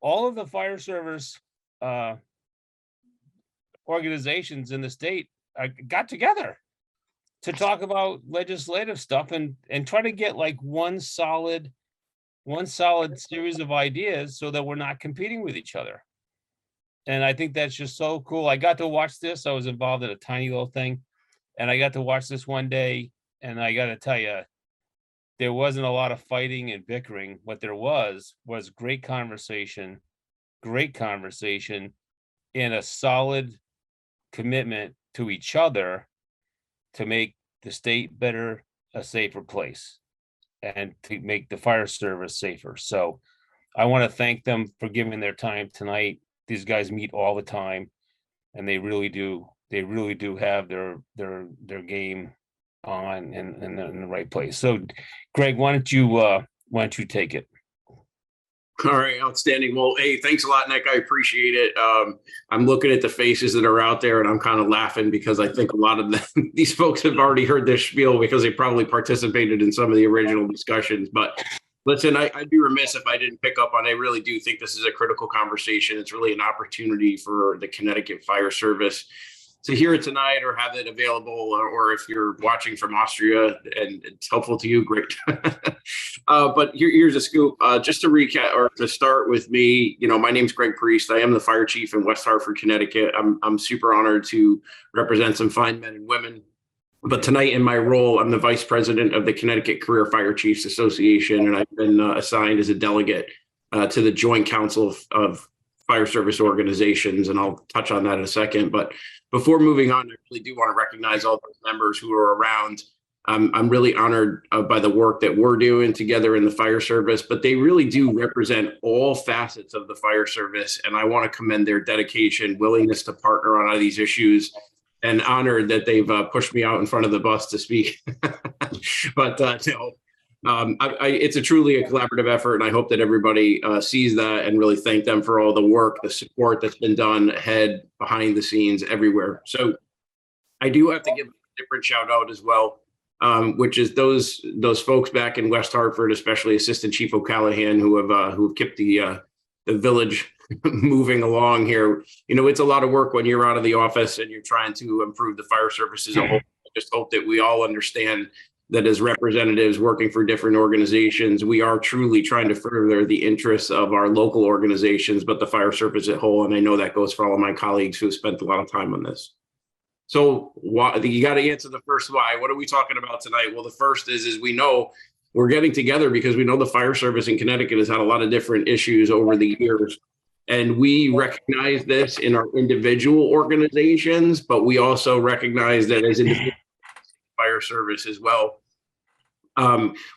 all of the fire service uh, organizations in the state got together to talk about legislative stuff and try to get like one solid series of ideas so that we're not competing with each other. And I think that's just so cool. I got to watch this. I was involved in a tiny little thing, and I got to watch this one day. And I got to tell you, there wasn't a lot of fighting and bickering. What there was great conversation, and a solid commitment to each other to make the state better, a safer place, and to make the fire service safer. So I want to thank them for giving their time tonight. These guys meet all the time, and they really do have their game on and in the right place. So Greg, why don't you take it? All right, outstanding. Well, hey, thanks a lot, Nick. I appreciate it. I'm looking at the faces that are out there, and I'm kind of laughing because I think a lot of them, these folks have already heard this spiel because they probably participated in some of the original discussions. But listen, I'd be remiss if I didn't pick up on. I really do think this is a critical conversation. It's really an opportunity for the Connecticut Fire Service to hear it tonight or have it available, or if you're watching from Austria and it's helpful to you, great. But here's a scoop. Just to recap or to start with me, my name's Greg Priest. I am the fire chief in West Hartford, Connecticut. I'm super honored to represent some fine men and women. But tonight in my role, I'm the vice president of the Connecticut Career Fire Chiefs Association, and I've been assigned as a delegate to the Joint Council of Fire Service Organizations, and I'll touch on that in a second. But before moving on, I really do want to recognize all those members who are around. I'm really honored by the work that we're doing together in the fire service, but they really do represent all facets of the fire service. And I want to commend their dedication, willingness to partner on all these issues, and honored that they've pushed me out in front of the bus to speak. But it's truly a collaborative effort, and I hope that everybody sees that and really thank them for all the work, the support that's been done ahead, behind the scenes, everywhere. So I do have to give a different shout out as well, which is those folks back in West Hartford, especially Assistant Chief O'Callahan, who have kept the village moving along here. It's a lot of work when you're out of the office and you're trying to improve the fire service as a whole. I just hope that we all understand that as representatives working for different organizations, we are truly trying to further the interests of our local organizations, but the fire service as a whole. And I know that goes for all of my colleagues who have spent a lot of time on this. So you got to answer the first why. What are we talking about tonight? Well, the first is we know we're getting together because we know the fire service in Connecticut has had a lot of different issues over the years. And we recognize this in our individual organizations, but we also recognize that as individual fire service as well.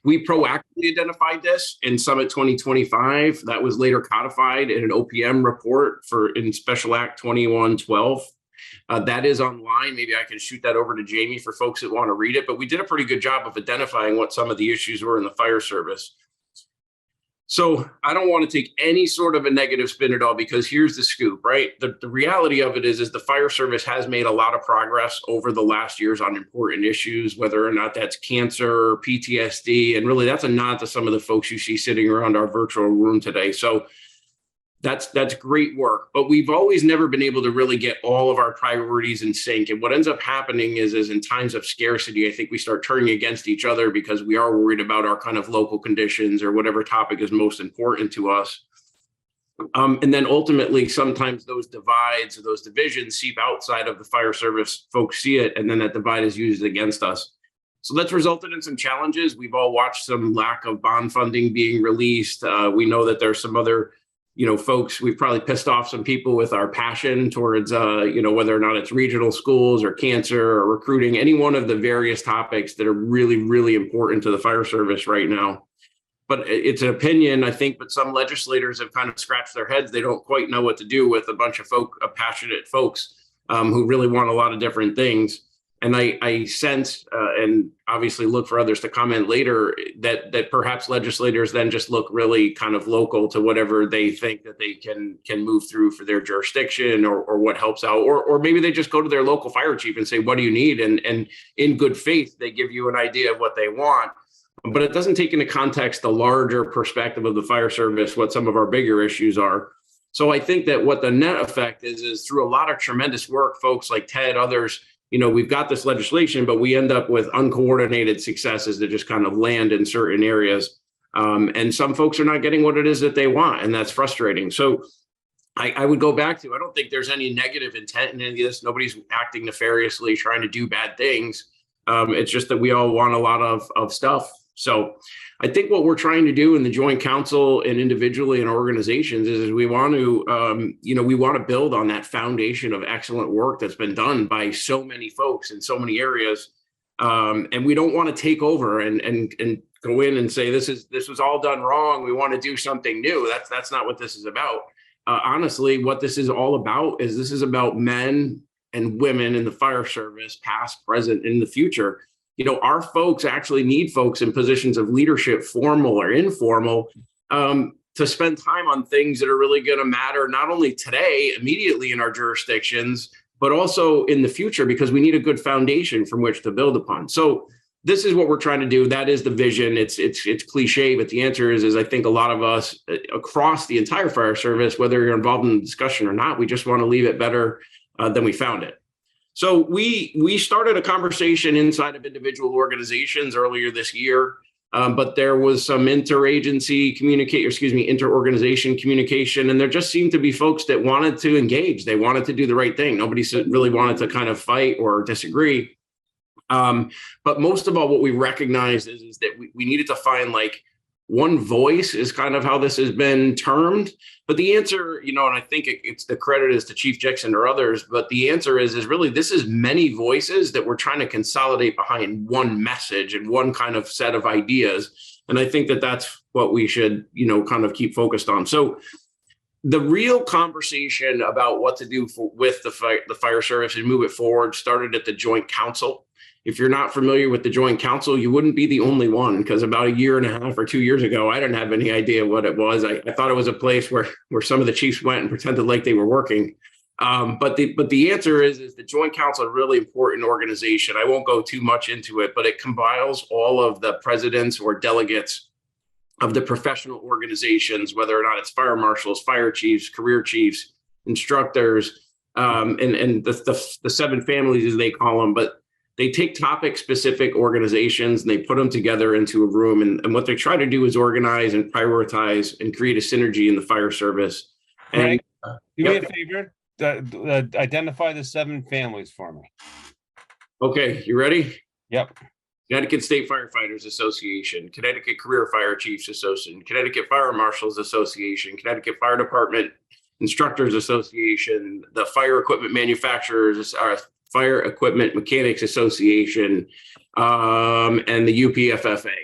We proactively identified this in Summit 2025. That was later codified in an OPM report in Special Act 2112. That is online. Maybe I can shoot that over to Jamie for folks that want to read it, but we did a pretty good job of identifying what some of the issues were in the fire service. So I don't want to take any sort of a negative spin at all, because here's the scoop, right? The reality of it is the fire service has made a lot of progress over the last years on important issues, whether or not that's cancer or PTSD. And really, that's a nod to some of the folks you see sitting around our virtual room today. So that's great work, but we've always never been able to really get all of our priorities in sync. And what ends up happening is in times of scarcity, I think we start turning against each other because we are worried about our kind of local conditions or whatever topic is most important to us. And then ultimately, sometimes those divides or those divisions seep outside of the fire service. Folks see it, and then that divide is used against us. So that's resulted in some challenges. We've all watched some lack of bond funding being released. We know that there's some other folks, we've probably pissed off some people with our passion towards, whether or not it's regional schools or cancer or recruiting, any one of the various topics that are really, really important to the fire service right now. But it's an opinion, I think, but some legislators have kind of scratched their heads. They don't quite know what to do with a bunch of passionate folks who really want a lot of different things. And I sense, and obviously look for others to comment later, that perhaps legislators then just look really kind of local to whatever they think that they can move through for their jurisdiction or what helps out. Or maybe they just go to their local fire chief and say, what do you need? And in good faith, they give you an idea of what they want. but it doesn't take into context the larger perspective of the fire service, what some of our bigger issues are. So I think that what the net effect is through a lot of tremendous work, folks like Ted, others, we've got this legislation, but we end up with uncoordinated successes that just kind of land in certain areas. And some folks are not getting what it is that they want, and that's frustrating. So I would go back to, I don't think there's any negative intent in any of this. Nobody's acting nefariously, trying to do bad things. It's just that we all want a lot of stuff. So I think what we're trying to do in the joint council and individually in organizations is we want to, we want to build on that foundation of excellent work that's been done by so many folks in so many areas. And we don't want to take over and go in and say, this was all done wrong. We want to do something new. That's not what this is about. Honestly, what this is all about is this is about men and women in the fire service, past, present, in the future. Our folks actually need folks in positions of leadership, formal or informal, to spend time on things that are really going to matter, not only today, immediately in our jurisdictions, but also in the future, because we need a good foundation from which to build upon. So this is what we're trying to do. That is the vision. It's cliche, but the answer is I think a lot of us across the entire fire service, whether you're involved in the discussion or not, we just want to leave it better than we found it. So we started a conversation inside of individual organizations earlier this year, but there was some interorganization communication, and there just seemed to be folks that wanted to engage. They wanted to do the right thing. Nobody really wanted to kind of fight or disagree. But most of all, what we recognized is that we needed to find like one voice is kind of how this has been termed. But the answer, and I think it's the credit is to Chief Jackson or others, but the answer is really this is many voices that we're trying to consolidate behind one message and one kind of set of ideas. And I think that that's what we should, kind of keep focused on. So the real conversation about what to do with the fire service and move it forward started at the Joint Council. If you're not familiar with the Joint Council, you wouldn't be the only one, because about 1.5 years or 2 years ago, I didn't have any idea what it was. I thought it was a place where some of the chiefs went and pretended like they were working. But the answer is the Joint Council is a really important organization. I won't go too much into it, but it combines all of the presidents or delegates of the professional organizations, whether or not it's fire marshals, fire chiefs, career chiefs, instructors, and the 7 families, as they call them. But they take topic-specific organizations and they put them together into a room. And what they try to do is organize and prioritize and create a synergy in the fire service. Frank, do me a favor, identify the 7 families for me. Okay, you ready? Yep. Connecticut State Firefighters Association, Connecticut Career Fire Chiefs Association, Connecticut Fire Marshals Association, Connecticut Fire Department Instructors Association, the Fire Equipment Manufacturers, Fire Equipment Mechanics Association, and the UPFFA.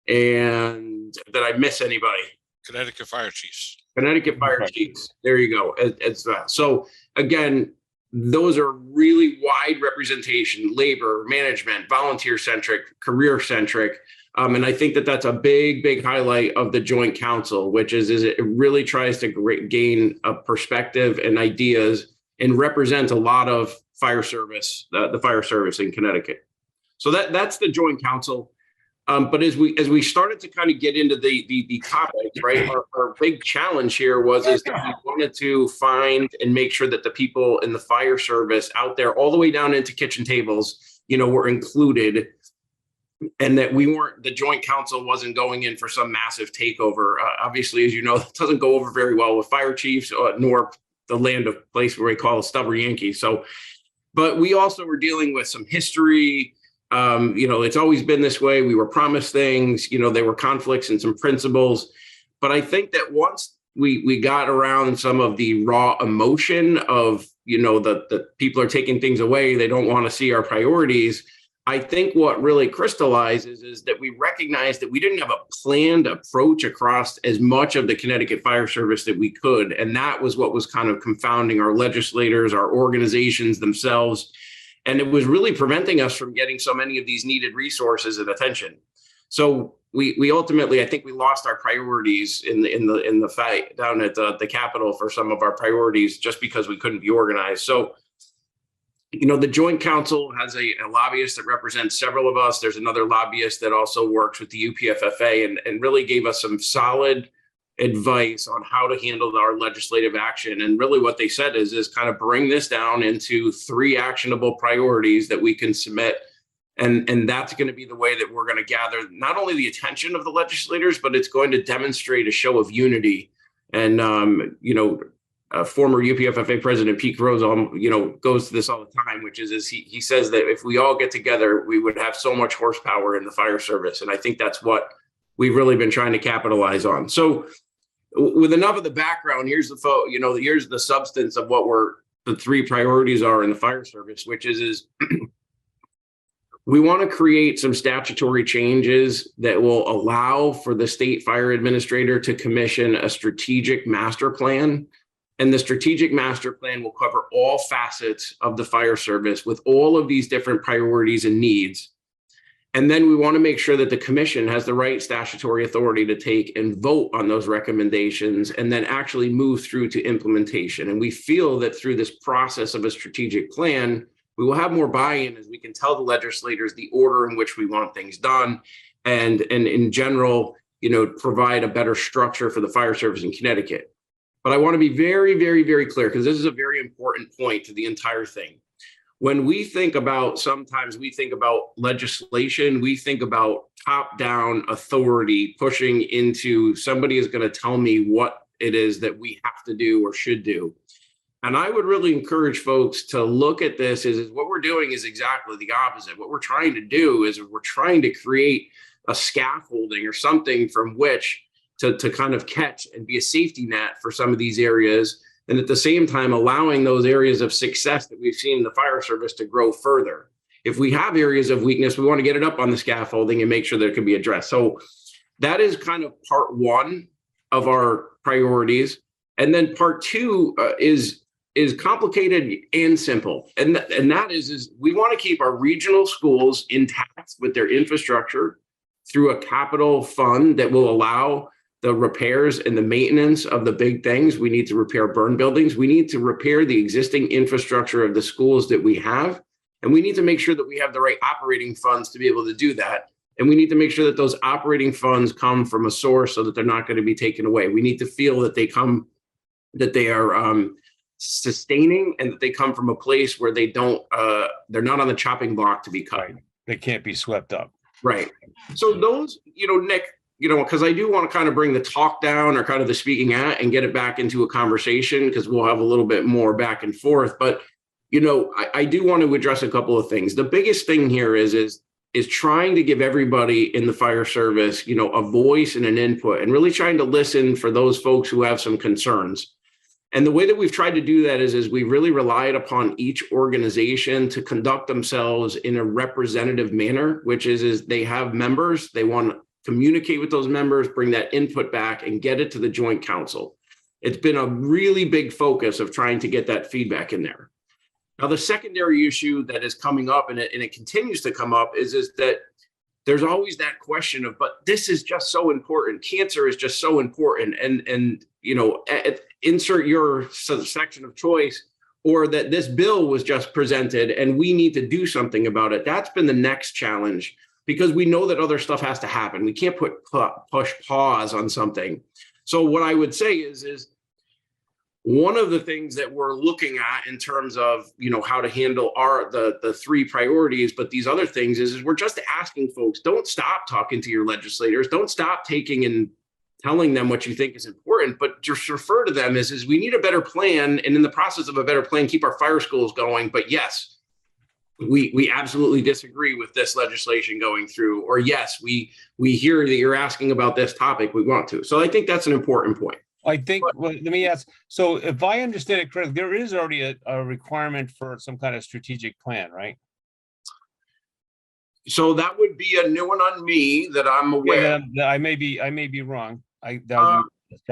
And did I miss anybody? Connecticut Fire Chiefs. Connecticut Fire Chiefs. There you go. It's that. So again, those are really wide representation: labor, management, volunteer centric, career centric. And I think that that's a big highlight of the Joint Council, which is it really tries to gain a perspective and ideas and represent a lot of fire service, the fire service in Connecticut. So that's the Joint Council. But as we started to kind of get into the topics, right, our big challenge here is that we wanted to find and make sure that the people in the fire service out there, all the way down into kitchen tables, were included, and that the Joint Council wasn't going in for some massive takeover. Obviously, as you know, that doesn't go over very well with fire chiefs, nor the land of place where we call a stubborn Yankee. So, but we also were dealing with some history. It's always been this way. We were promised things, there were conflicts and some principles. But I think that once we got around some of the raw emotion of, the people are taking things away, they don't want to see our priorities. I think what really crystallizes is that we recognize that we didn't have a planned approach across as much of the Connecticut Fire Service that we could. And that was what was kind of confounding our legislators, our organizations themselves. And it was really preventing us from getting so many of these needed resources and attention. So we ultimately, I think we lost our priorities in the fight down at the Capitol for some of our priorities just because we couldn't be organized. So The Joint Council has a lobbyist that represents several of us. There's another lobbyist that also works with the UPFFA and really gave us some solid advice on how to handle our legislative action. And really what they said is kind of bring this down into 3 actionable priorities that we can submit. And that's going to be the way that we're going to gather not only the attention of the legislators, but it's going to demonstrate a show of unity. And, former UPFFA President Pete Rose, goes to this all the time, which is he says that if we all get together, we would have so much horsepower in the fire service. And I think that's what we've really been trying to capitalize on. So with enough of the background, here's the substance of what the 3 priorities are in the fire service, which is we want to create some statutory changes that will allow for the state fire administrator to commission a strategic master plan. And the strategic master plan will cover all facets of the fire service with all of these different priorities and needs. And then we want to make sure that the commission has the right statutory authority to take and vote on those recommendations and then actually move through to implementation. And we feel that through this process of a strategic plan, we will have more buy-in as we can tell the legislators the order in which we want things done and in general, provide a better structure for the fire service in Connecticut. But I want to be very, very, very clear, because this is a very important point to the entire thing. When sometimes we think about legislation, we think about top-down authority pushing into somebody is going to tell me what it is that we have to do or should do. And I would really encourage folks to look at this as what we're doing is exactly the opposite. What we're trying to do is we're trying to create a scaffolding or something from which to kind of catch and be a safety net for some of these areas. And at the same time, allowing those areas of success that we've seen in the fire service to grow further. If we have areas of weakness, we want to get it up on the scaffolding and make sure that it can be addressed. So that is kind of part 1 of our priorities. And then part 2 is complicated and simple. And that is we want to keep our regional schools intact with their infrastructure through a capital fund that will allow the repairs and the maintenance of the big things. We need to repair burn buildings. We need to repair the existing infrastructure of the schools that we have. And we need to make sure that we have the right operating funds to be able to do that. And we need to make sure that those operating funds come from a source so that they're not going to be taken away. We need to feel that they are sustaining and that they come from a place where they're not on the chopping block to be cut. Right. They can't be swept up. Right. So those, Nick, because I do want to kind of bring the talk down or kind of the speaking at and get it back into a conversation, because we'll have a little bit more back and forth. But, I do want to address a couple of things. The biggest thing here is trying to give everybody in the fire service, a voice and an input, and really trying to listen for those folks who have some concerns. And the way that we've tried to do that is we really relied upon each organization to conduct themselves in a representative manner, which is they have members, they want to communicate with those members, bring that input back and get it to the Joint Council. It's been a really big focus of trying to get that feedback in there. Now, the secondary issue that is coming up, and it continues to come up, is that there's always that question of, but this is just so important. Cancer is just so important. And insert your section of choice, or that this bill was just presented and we need to do something about it. That's been the next challenge, because we know that other stuff has to happen. We can't push pause on something. So what I would say is one of the things that we're looking at in terms of, how to handle the 3 priorities, but these other things is we're just asking folks, don't stop talking to your legislators. Don't stop taking and telling them what you think is important, but just refer to them as we need a better plan. And in the process of a better plan, keep our fire schools going. But yes, we absolutely disagree with this legislation going through, or yes, we hear that you're asking about this topic, we want to. So I think that's an important point. I think, well, let me ask, so if I understand it correctly, there is already a requirement for some kind of strategic plan, right? So that would be a new one on me that I'm aware. Yeah, I may be wrong.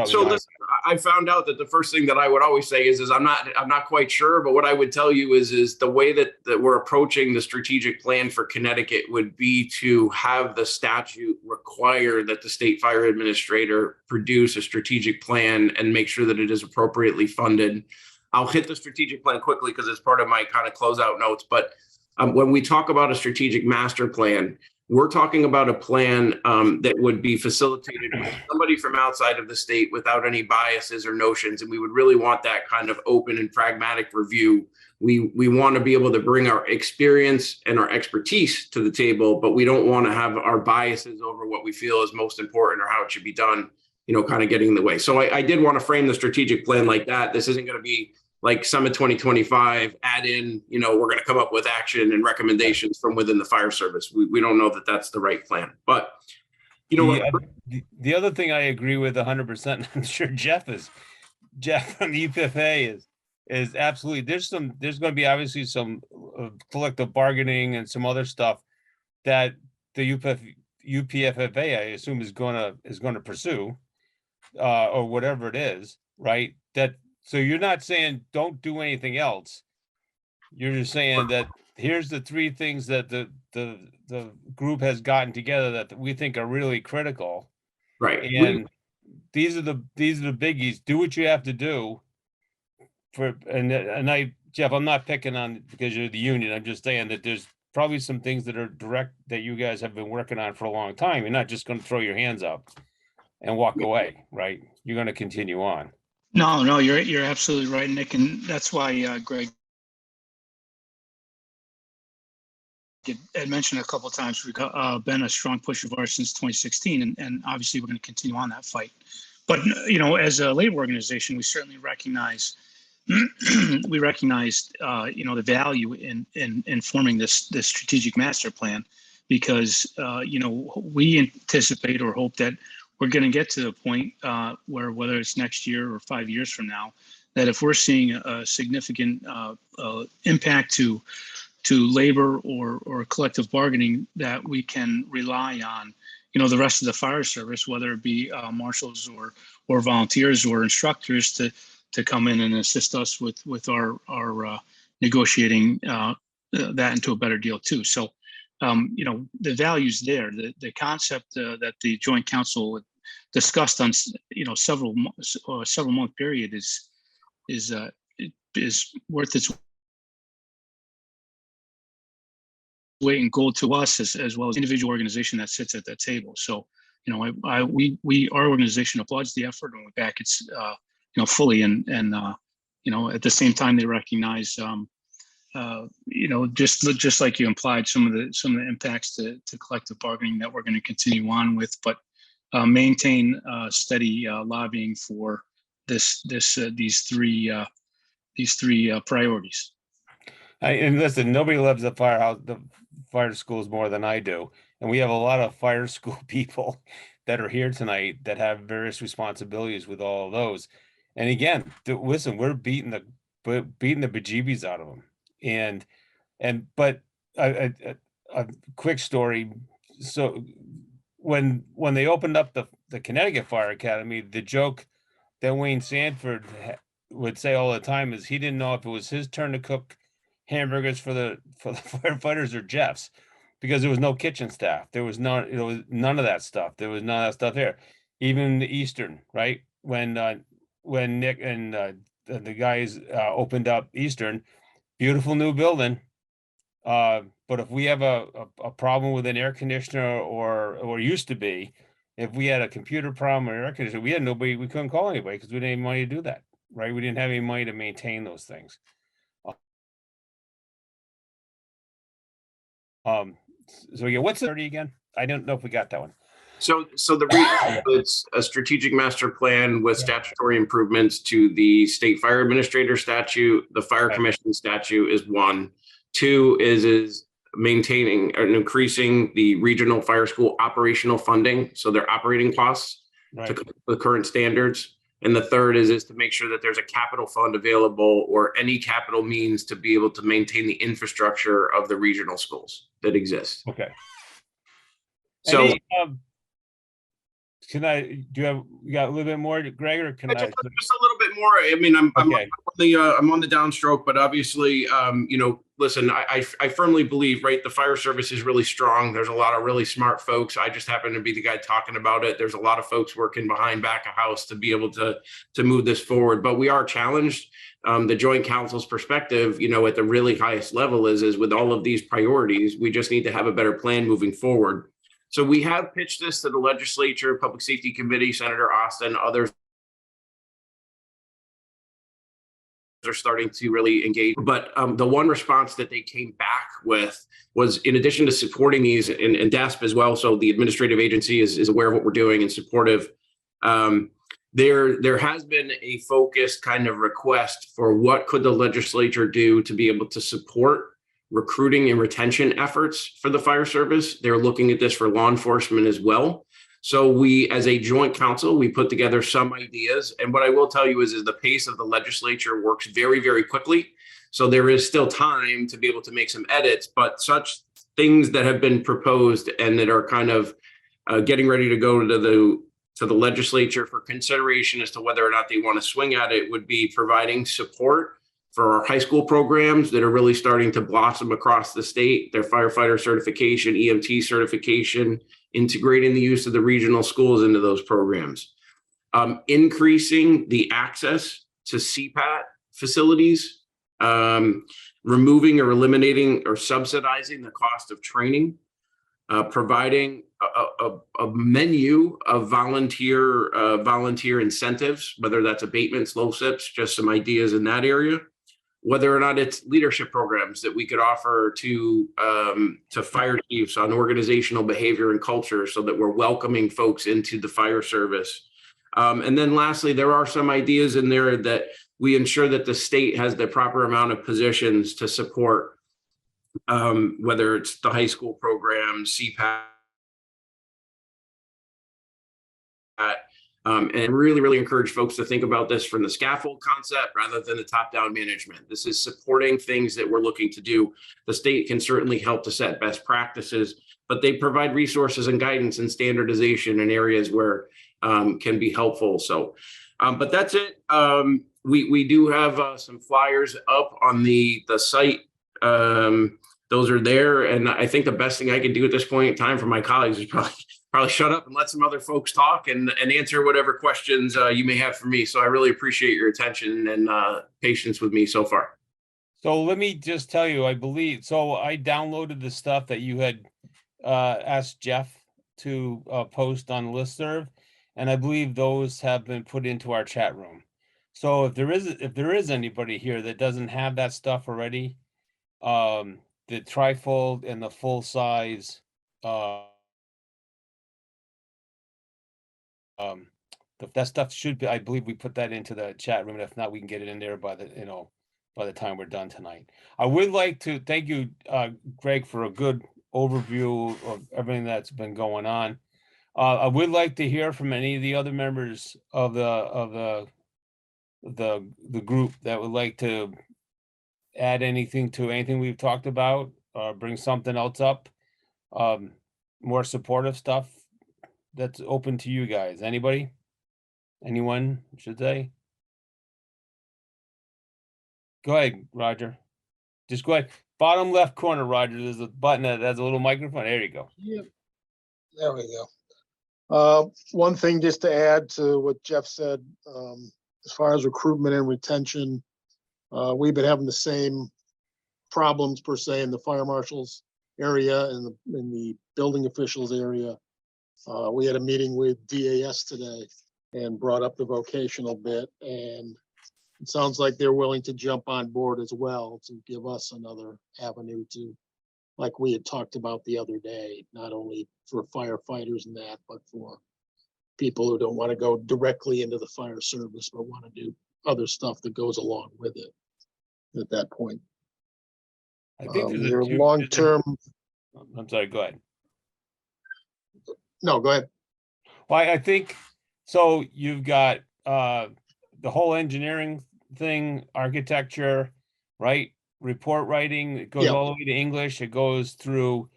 So listen, I found out that the first thing that I would always say is I'm not quite sure, but what I would tell you is the way that we're approaching the strategic plan for Connecticut would be to have the statute require that the state fire administrator produce a strategic plan and make sure that it is appropriately funded. I'll hit the strategic plan quickly because it's part of my kind of closeout notes. But when we talk about a strategic master plan, we're talking about a plan that would be facilitated by somebody from outside of the state without any biases or notions. And we would really want that kind of open and pragmatic review. We want to be able to bring our experience and our expertise to the table, but we don't want to have our biases over what we feel is most important or how it should be done, kind of getting in the way. So I did want to frame the strategic plan like that. This isn't going to be like Summit 2025, add in, we're going to come up with action and recommendations from within the fire service. We don't know that that's the right plan, but the other thing I agree with 100%, I'm sure Jeff on the UPFA is absolutely, there's going to be obviously some collective bargaining and some other stuff that the UPFA, I assume, is going to pursue, or whatever it is, right? So you're not saying don't do anything else. You're just saying that here's the three things that the group has gotten together that we think are really critical. Right. And these are the biggies. Do what you have to do Jeff, I'm not picking on because you're the union. I'm just saying that there's probably some things that are direct that you guys have been working on for a long time. You're not just going to throw your hands up and walk away, right? You're going to continue on. No, you're absolutely right, Nick, and that's why Greg had mentioned a couple of times we've been a strong push of ours since 2016, and obviously we're going to continue on that fight. But as a labor organization, we certainly recognize the value in forming this strategic master plan, because we anticipate or hope that we're going to get to the point where, whether it's next year or 5 years from now, that if we're seeing a significant impact to labor or collective bargaining, that we can rely on the rest of the fire service, whether it be marshals or volunteers or instructors, to come in and assist us with our negotiating that into a better deal too. So the value's there. The concept that the Joint Council discussed on several month period is worth its weight in gold to us, as well as individual organization that sits at that table. So our organization applauds the effort, and we back it's fully, and at the same time they recognize just like you implied, some of the impacts to collective bargaining that we're going to continue on with, but maintain steady lobbying for these three priorities. And listen, nobody loves the fire schools more than I do, and we have a lot of fire school people that are here tonight that have various responsibilities with all of those. And again, listen, we're beating the bejeebies out of them. But a quick story. So when they opened up the Connecticut Fire Academy, the joke that Wayne Sanford would say all the time is he didn't know if it was his turn to cook hamburgers for the firefighters or Jeff's, because there was no kitchen staff. There was none of that stuff. There was none of that stuff here. Even the Eastern, right? When Nick and the guys opened up Eastern, beautiful new building. But if we have a problem with an air conditioner or used to be, if we had a computer problem or air conditioner, we had nobody, we couldn't call anybody because we didn't have money to do that, right? We didn't have any money to maintain those things. So yeah, what's 30 again? I don't know if we got that one. So it's a strategic master plan with statutory improvements to the state fire administrator statute. The fire commission statute is 1. 2 is maintaining and increasing the regional fire school operational funding, so their operating costs to the current standards. And the third is to make sure that there's a capital fund available or any capital means to be able to maintain the infrastructure of the regional schools that exist. Okay. So you got a little bit more, Greg, or can I? Just a little bit more. I mean, Okay. I'm on the downstroke, but obviously, listen, I firmly believe, right, the fire service is really strong. There's a lot of really smart folks. I just happen to be the guy talking about it. There's a lot of folks working behind back of house to be able to move this forward, but we are challenged. The joint council's perspective, at the really highest level is with all of these priorities, we just need to have a better plan moving forward. So we have pitched this to the legislature, Public Safety Committee, Senator Austin, others are starting to really engage. But the one response that they came back with was, in addition to supporting these, and DASP as well, so the administrative agency is aware of what we're doing and supportive. There has been a focused kind of request for what could the legislature do to be able to support recruiting and retention efforts for the fire service. They're looking at this for law enforcement as well. So we, as a joint council, we put together some ideas. And what I will tell you is the pace of the legislature works very, very quickly. So there is still time to be able to make some edits, but such things that have been proposed and that are kind of getting ready to go to the legislature for consideration as to whether or not they want to swing at it would be providing support for our high school programs that are really starting to blossom across the state, their firefighter certification, EMT certification, integrating the use of the regional schools into those programs, increasing the access to CPAT facilities, removing or eliminating or subsidizing the cost of training, providing a menu of volunteer incentives, whether that's abatements, LOCIPs, just some ideas in that area. Whether or not it's leadership programs that we could offer to fire chiefs on organizational behavior and culture, so that we're welcoming folks into the fire service. And then lastly, there are some ideas in there that we ensure that the state has the proper amount of positions to support, whether it's the high school program, CPAT, and really, really encourage folks to think about this from the scaffold concept rather than the top-down management. This is supporting things that we're looking to do. The state can certainly help to set best practices, but they provide resources and guidance and standardization in areas where can be helpful. So, but that's it. We do have some flyers up on the site. Those are there, and I think the best thing I can do at this point in time for my colleagues is probably shut up and let some other folks talk and answer whatever questions you may have for me. So I really appreciate your attention and patience with me so far. So let me just tell you, I downloaded the stuff that you had asked Jeff to post on listserv, and I believe those have been put into our chat room. So if there is anybody here that doesn't have that stuff already, the trifold and the full size, that stuff should be, I believe we put that into the chat room. And if not, we can get it in there by the time we're done tonight. I would like to thank you, Greg, for a good overview of everything that's been going on. I would like to hear from any of the other members of the group that would like to add anything to anything we've talked about, or bring something else up, more supportive stuff. That's open to you guys. Anybody? Anyone should say? Go ahead, Roger. Just go ahead. Bottom left corner, Roger. There's a button that has a little microphone. There you go. Yep. There we go. One thing just to add to what Jeff said, as far as recruitment and retention, we've been having the same problems per se in the fire marshals area and in the building officials area. We had a meeting with DAS today and brought up the vocational bit, and it sounds like they're willing to jump on board as well to give us another avenue to, like we had talked about the other day, not only for firefighters and that, but for people who don't want to go directly into the fire service, but want to do other stuff that goes along with it at that point. I think there's your long-term. I'm sorry, go ahead. No, go ahead. Well, I think so. You've got the whole engineering thing, architecture, right? Report writing. It goes all the way to English. It goes through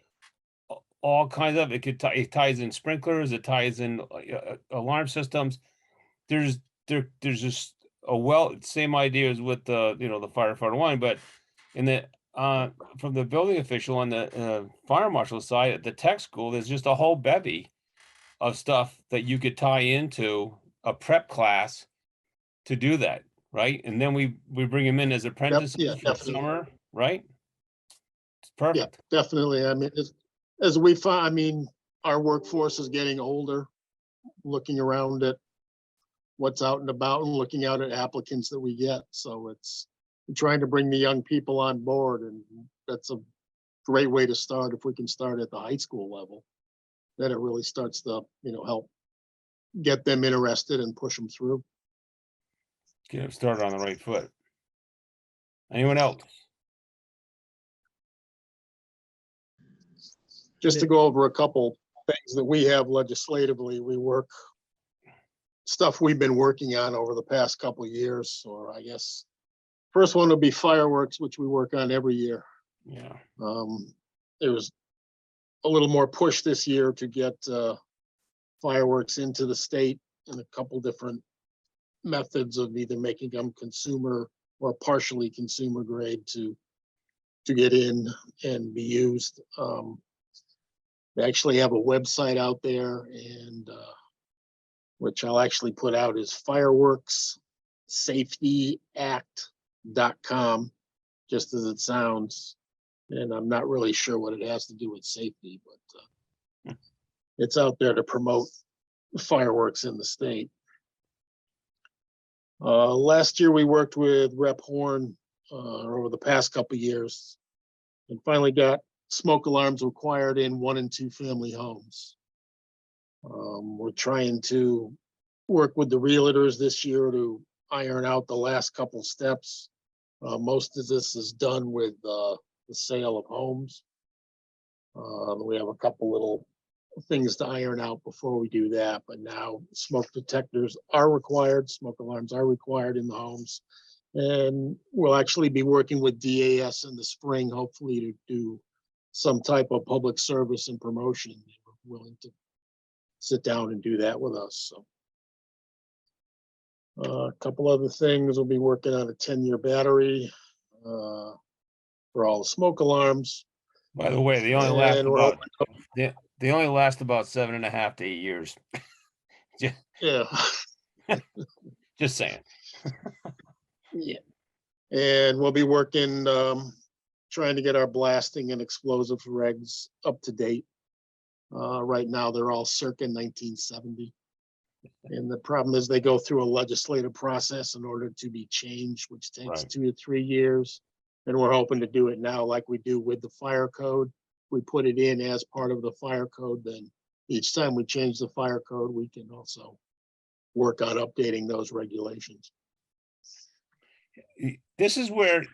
all kinds of. It ties in sprinklers. It ties in alarm systems. There's just same idea as with the, the firefighter one, but in the, from the building official on the, fire marshal side at the tech school, there's just a whole bevy of stuff that you could tie into a prep class to do that, right? And then we bring them in as apprentices yeah, for definitely. summer, right? It's Yeah, perfect. definitely. I mean, as we find, I mean, our workforce is getting older, looking around at what's out and about and looking out at applicants that we get. So it's trying to bring the young people on board, and that's a great way to start. If we can start at the high school level, then it really starts to, help get them interested and push them through. Get them started on the right foot. Anyone else? Just to go over a couple things that we have legislatively, stuff we've been working on over the past couple of years, or I guess first one would be fireworks, which we work on every year. Yeah. There was a little more push this year to get fireworks into the state in a couple different methods of either making them consumer or partially consumer grade to get in and be used. They actually have a website out there, and which I'll actually put out, is fireworkssafetyact.com, just as it sounds. And I'm not really sure what it has to do with safety, but it's out there to promote fireworks in the state. Last year we worked with Rep Horn over the past couple of years, and finally got smoke alarms required in 1 and 2 family homes. We're trying to work with the realtors this year to iron out the last couple steps. Most of this is done with the sale of homes. We have a couple little things to iron out before we do that, but now smoke detectors are required, smoke alarms are required in the homes. And we'll actually be working with DAS in the spring, hopefully, to do some type of public service and promotion. They were willing to sit down and do that with us. So a couple other things, we'll be working on a 10-year battery for all the smoke alarms. By the way, they only last And we're about they only last about 7.5 to 8 years. Yeah. Just saying. Yeah. And we'll be working, trying to get our blasting and explosive regs up to date. Right now, they're all circa 1970. And the problem is they go through a legislative process in order to be changed, which takes Right. 2 to 3 years. And we're hoping to do it now like we do with the fire code. We put it in as part of the fire code, then each time we change the fire code, we can also work on updating those regulations. This is one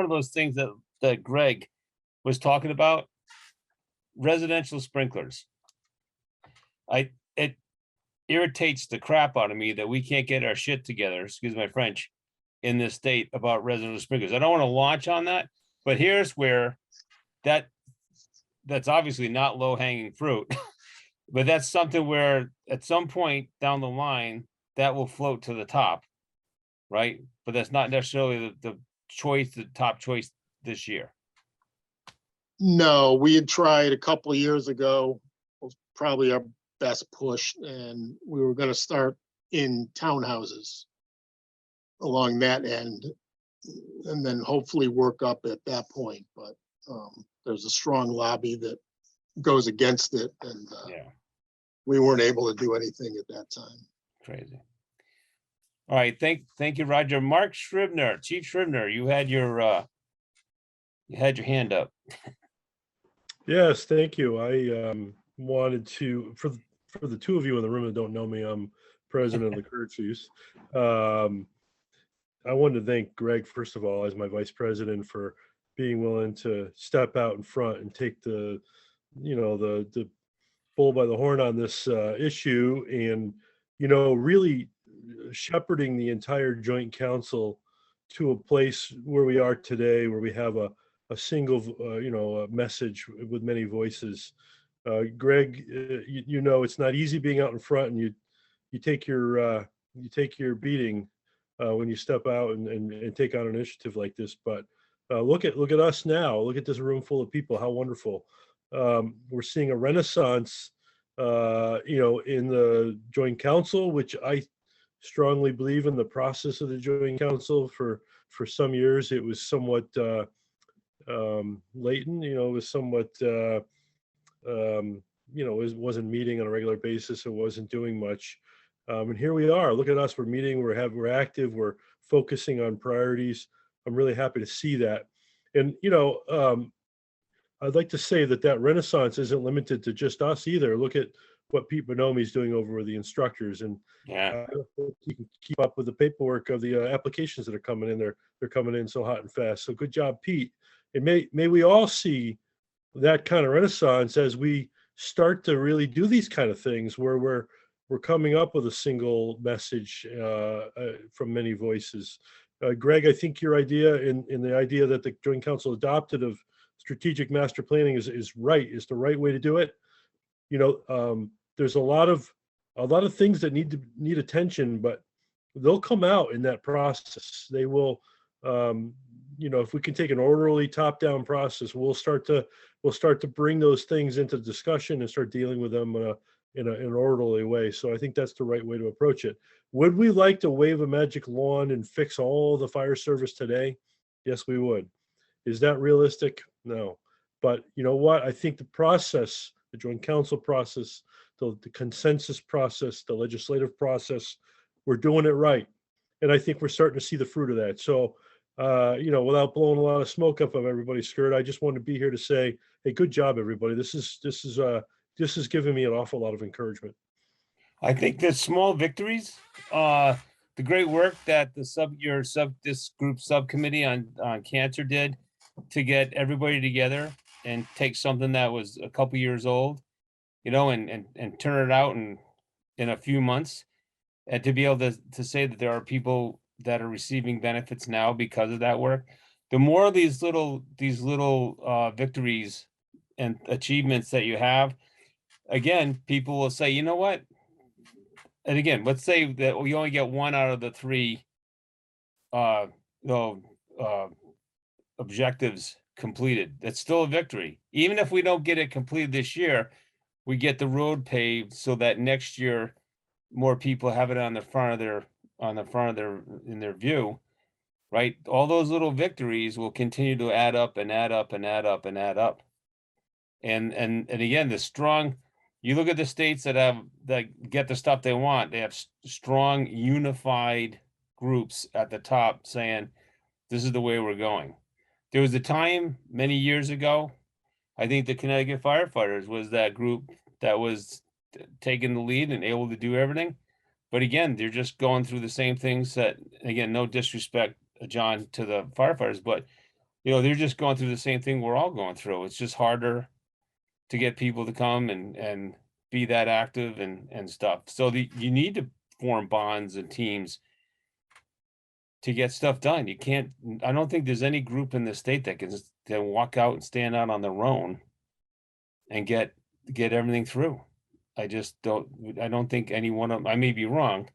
of those things that Greg was talking about. Residential sprinklers. It irritates the crap out of me that we can't get our shit together, excuse my French, in this state about residential sprinklers. I don't want to launch on that, but here's where that's obviously not low hanging fruit, but that's something where at some point down the line that will float to the top, right? But that's not necessarily the top choice this year. No, we had tried a couple of years ago, was probably our best push, and we were going to start in townhouses along that end, and then hopefully work up at that point. But there's a strong lobby that goes against it, and Yeah, we weren't able to do anything at that time. crazy. All right, thank you, Roger. Mark Scribner, Chief Scribner, you had your hand up. Yes, thank you. I wanted to, for the two of you in the room that don't know me, I'm president of the Curtsies. I wanted to thank Greg, first of all, as my vice president, for being willing to step out in front and take the bull by the horn on this issue, and really shepherding the entire joint council to a place where we are today, where we have a single a message with many voices. Greg, it's not easy being out in front, and you take your beating when you step out and take on an initiative like this. But look at us now. Look at this room full of people. How wonderful. We're seeing a renaissance, in the Joint Council, which I strongly believe in the process of the Joint Council. For some years, it was somewhat latent. It was somewhat, it wasn't meeting on a regular basis. It wasn't doing much. And here we are. Look at us. We're meeting. We're active. We're focusing on priorities. I'm really happy to see that. And I'd like to say that renaissance isn't limited to just us either. Look at what Pete Bonomi is doing over with the instructors, and Yeah. I don't think you can keep up with the paperwork of the applications that are coming in. They're coming in so hot and fast. So good job, Pete. And may we all see that kind of renaissance as we start to really do these kind of things, where we're coming up with a single message from many voices. Greg, I think your idea in the idea that the Joint Council adopted of strategic master planning is the right way to do it. There's a lot of things that need attention, but they'll come out in that process. They will, if we can take an orderly top-down process, we'll start to bring those things into discussion and start dealing with them in an orderly way. So I think that's the right way to approach it. Would we like to wave a magic wand and fix all the fire service today? Yes, we would. Is that realistic? No. But you know what? I think the process, the Joint Council process, the consensus process, the legislative process, we're doing it right. And I think we're starting to see the fruit of that. So, without blowing a lot of smoke up of everybody's skirt, I just want to be here to say, hey, good job, everybody. This is giving me an awful lot of encouragement. I think the small victories, the great work that this group subcommittee on cancer did to get everybody together and take something that was a couple years old, and turn it out in a few months, and to be able to say that there are people that are receiving benefits now because of that work. The more of these little victories and achievements that you have, again, people will say, you know what? And again, let's say that we only get one out of the three objectives completed. That's still a victory. Even if we don't get it completed this year, we get the road paved so that next year more people have it in their view, right? All those little victories will continue to add up and add up and add up and add up. And again, you look at the states that get the stuff they want, they have strong, unified groups at the top saying, this is the way we're going. There was a time many years ago, I think the Connecticut firefighters was that group that was taking the lead and able to do everything. But again, they're just going through the same things that, again, no disrespect, John, to the firefighters, but they're just going through the same thing we're all going through. It's just harder to get people to come and be that active and stuff. So you need to form bonds and teams to get stuff done. I don't think there's any group in the state that can walk out and stand out on their own and get everything through. I don't think any one of them, I may be wrong.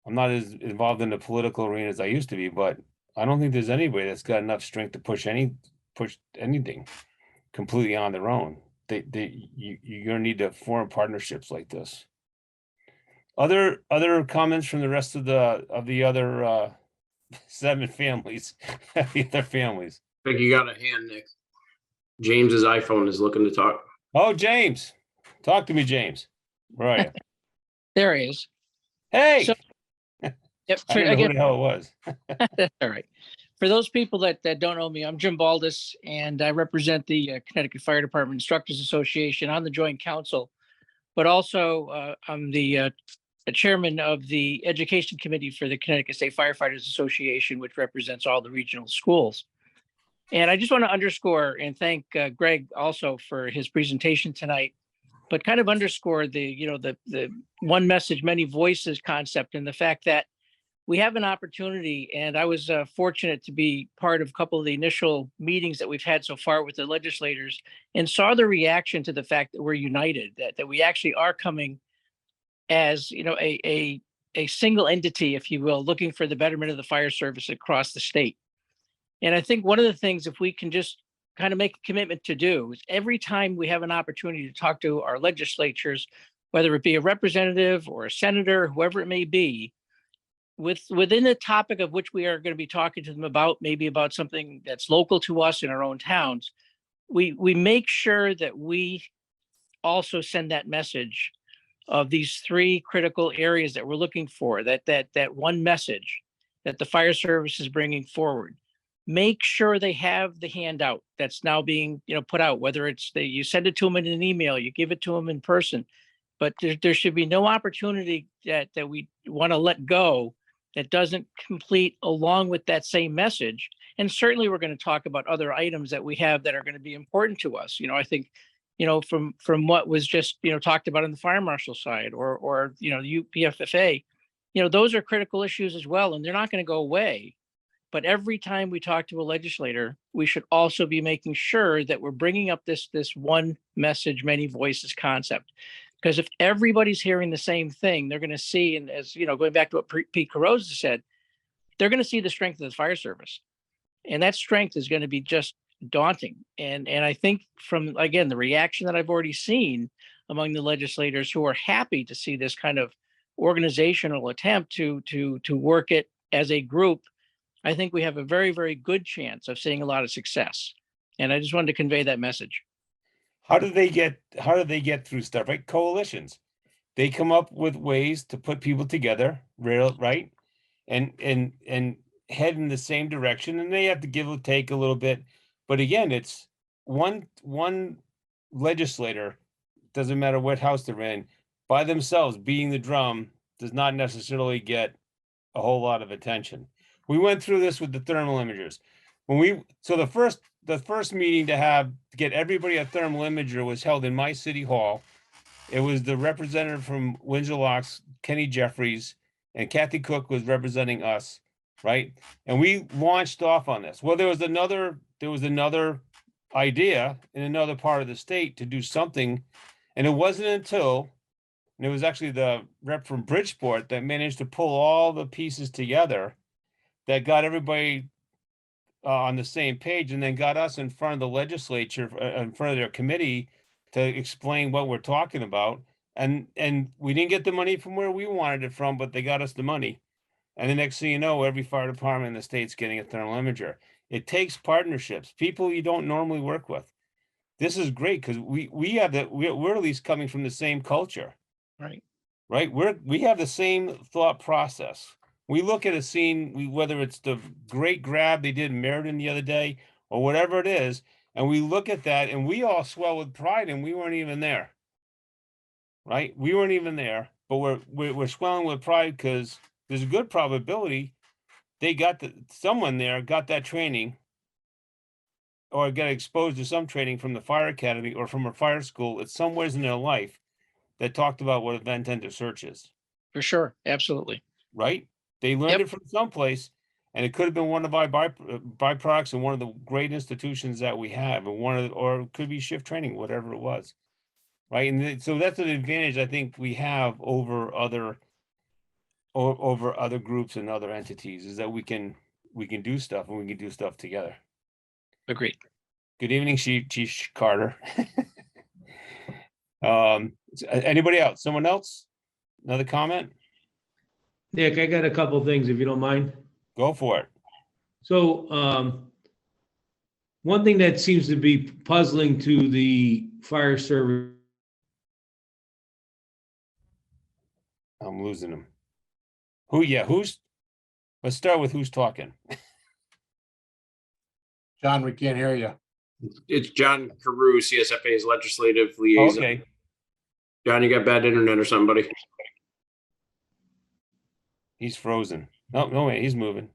I'm not as involved in the political arena as I used to be, but I don't think there's anybody that's got enough strength to push anything completely on their own. You're gonna need to form partnerships like this. Other comments from the rest of the other 7 families, the other families. I think you got a hand, Nick. James's iPhone is looking to talk. Oh, James, talk to me, James. Where are you? There he is. Hey, So, yep, I didn't know who the hell it was. That's all right. For those people that don't know me, I'm Jim Baldus, and I represent the Connecticut Fire Department Instructors Association on the Joint Council, but also I'm the chairman of the Education Committee for the Connecticut State Firefighters Association, which represents all the regional schools. And I just want to underscore and thank Greg also for his presentation tonight, but kind of underscore the one message, many voices concept, and the fact that we have an opportunity, and I was fortunate to be part of a couple of the initial meetings that we've had so far with the legislators, and saw the reaction to the fact that we're united, that we actually are coming as a a single entity, if you will, looking for the betterment of the fire service across the state. And I think one of the things, if we can just kind of make a commitment to do, is every time we have an opportunity to talk to our legislatures, whether it be a representative or a senator, whoever it may be, within the topic of which we are going to be talking to them about, maybe about something that's local to us in our own towns, we make sure that we also send that message of these three critical areas that we're looking for, that one message that the fire service is bringing forward. Make sure they have the handout that's now being, put out, whether it's you send it to them in an email, you give it to them in person, but there should be no opportunity that we want to let go that doesn't complete along with that same message. And certainly we're going to talk about other items that we have that are going to be important to us. I think, from what was just, talked about on the fire marshal side or the UPFFA, those are critical issues as well, and they're not going to go away. But every time we talk to a legislator, we should also be making sure that we're bringing up this one message, many voices concept. Because if everybody's hearing the same thing, they're going to see, and as going back to what Pete Carosa said, they're going to see the strength of the fire service, and that strength is going to be just daunting. And I think from, again, the reaction that I've already seen among the legislators who are happy to see this kind of organizational attempt to work it as a group, I think we have a very, very good chance of seeing a lot of success. And I just wanted to convey that message. How do they get through stuff, right? Coalitions. They come up with ways to put people together, right? And head in the same direction, and they have to give or take a little bit. But again, it's one legislator, doesn't matter what house they're in, by themselves beating the drum does not necessarily get a whole lot of attention. We went through this with the thermal imagers. The first meeting to get everybody a thermal imager was held in my city hall. It was the representative from Windsor Locks, Kenny Jeffries, and Kathy Cook was representing us, right? And we launched off on this. Well, there was another idea in another part of the state to do something, and it wasn't until, and it was actually the rep from Bridgeport that managed to pull all the pieces together that got everybody on the same page, and then got us in front of the legislature, in front of their committee, to explain what we're talking about. And we didn't get the money from where we wanted it from, but they got us the money. And the next thing you know, every fire department in the state's getting a thermal imager. It takes partnerships, people you don't normally work with. This is great because we're at least coming from the same culture. Right. We have the same thought process. We look at a scene, whether it's the great grab they did in Meriden the other day or whatever it is, and we look at that and we all swell with pride, and we weren't even there. Right? We weren't even there, but we're swelling with pride because there's a good probability someone there got that training or got exposed to some training from the fire academy or from a fire school at somewhere in their life that talked about what a vent enter search is. For sure. Absolutely. Right? They learned it from someplace, and it could have been one of our byproducts and one of the great institutions that we have, or it could be shift training, whatever it was. Right. And so that's an advantage I think we have over other groups and other entities, is that we can do stuff, and we can do stuff together. Agreed. Good evening, Chief Carter. Anybody else? Someone else? Another comment? Nick, I got a couple things, if you don't mind. Go for it. So one thing that seems to be puzzling to the fire service. I'm losing them. Let's start with who's talking. John, we can't hear you. It's John Carew, CSFA's legislative liaison. Okay. John, you got bad internet or something, buddy? He's frozen. No way, he's moving.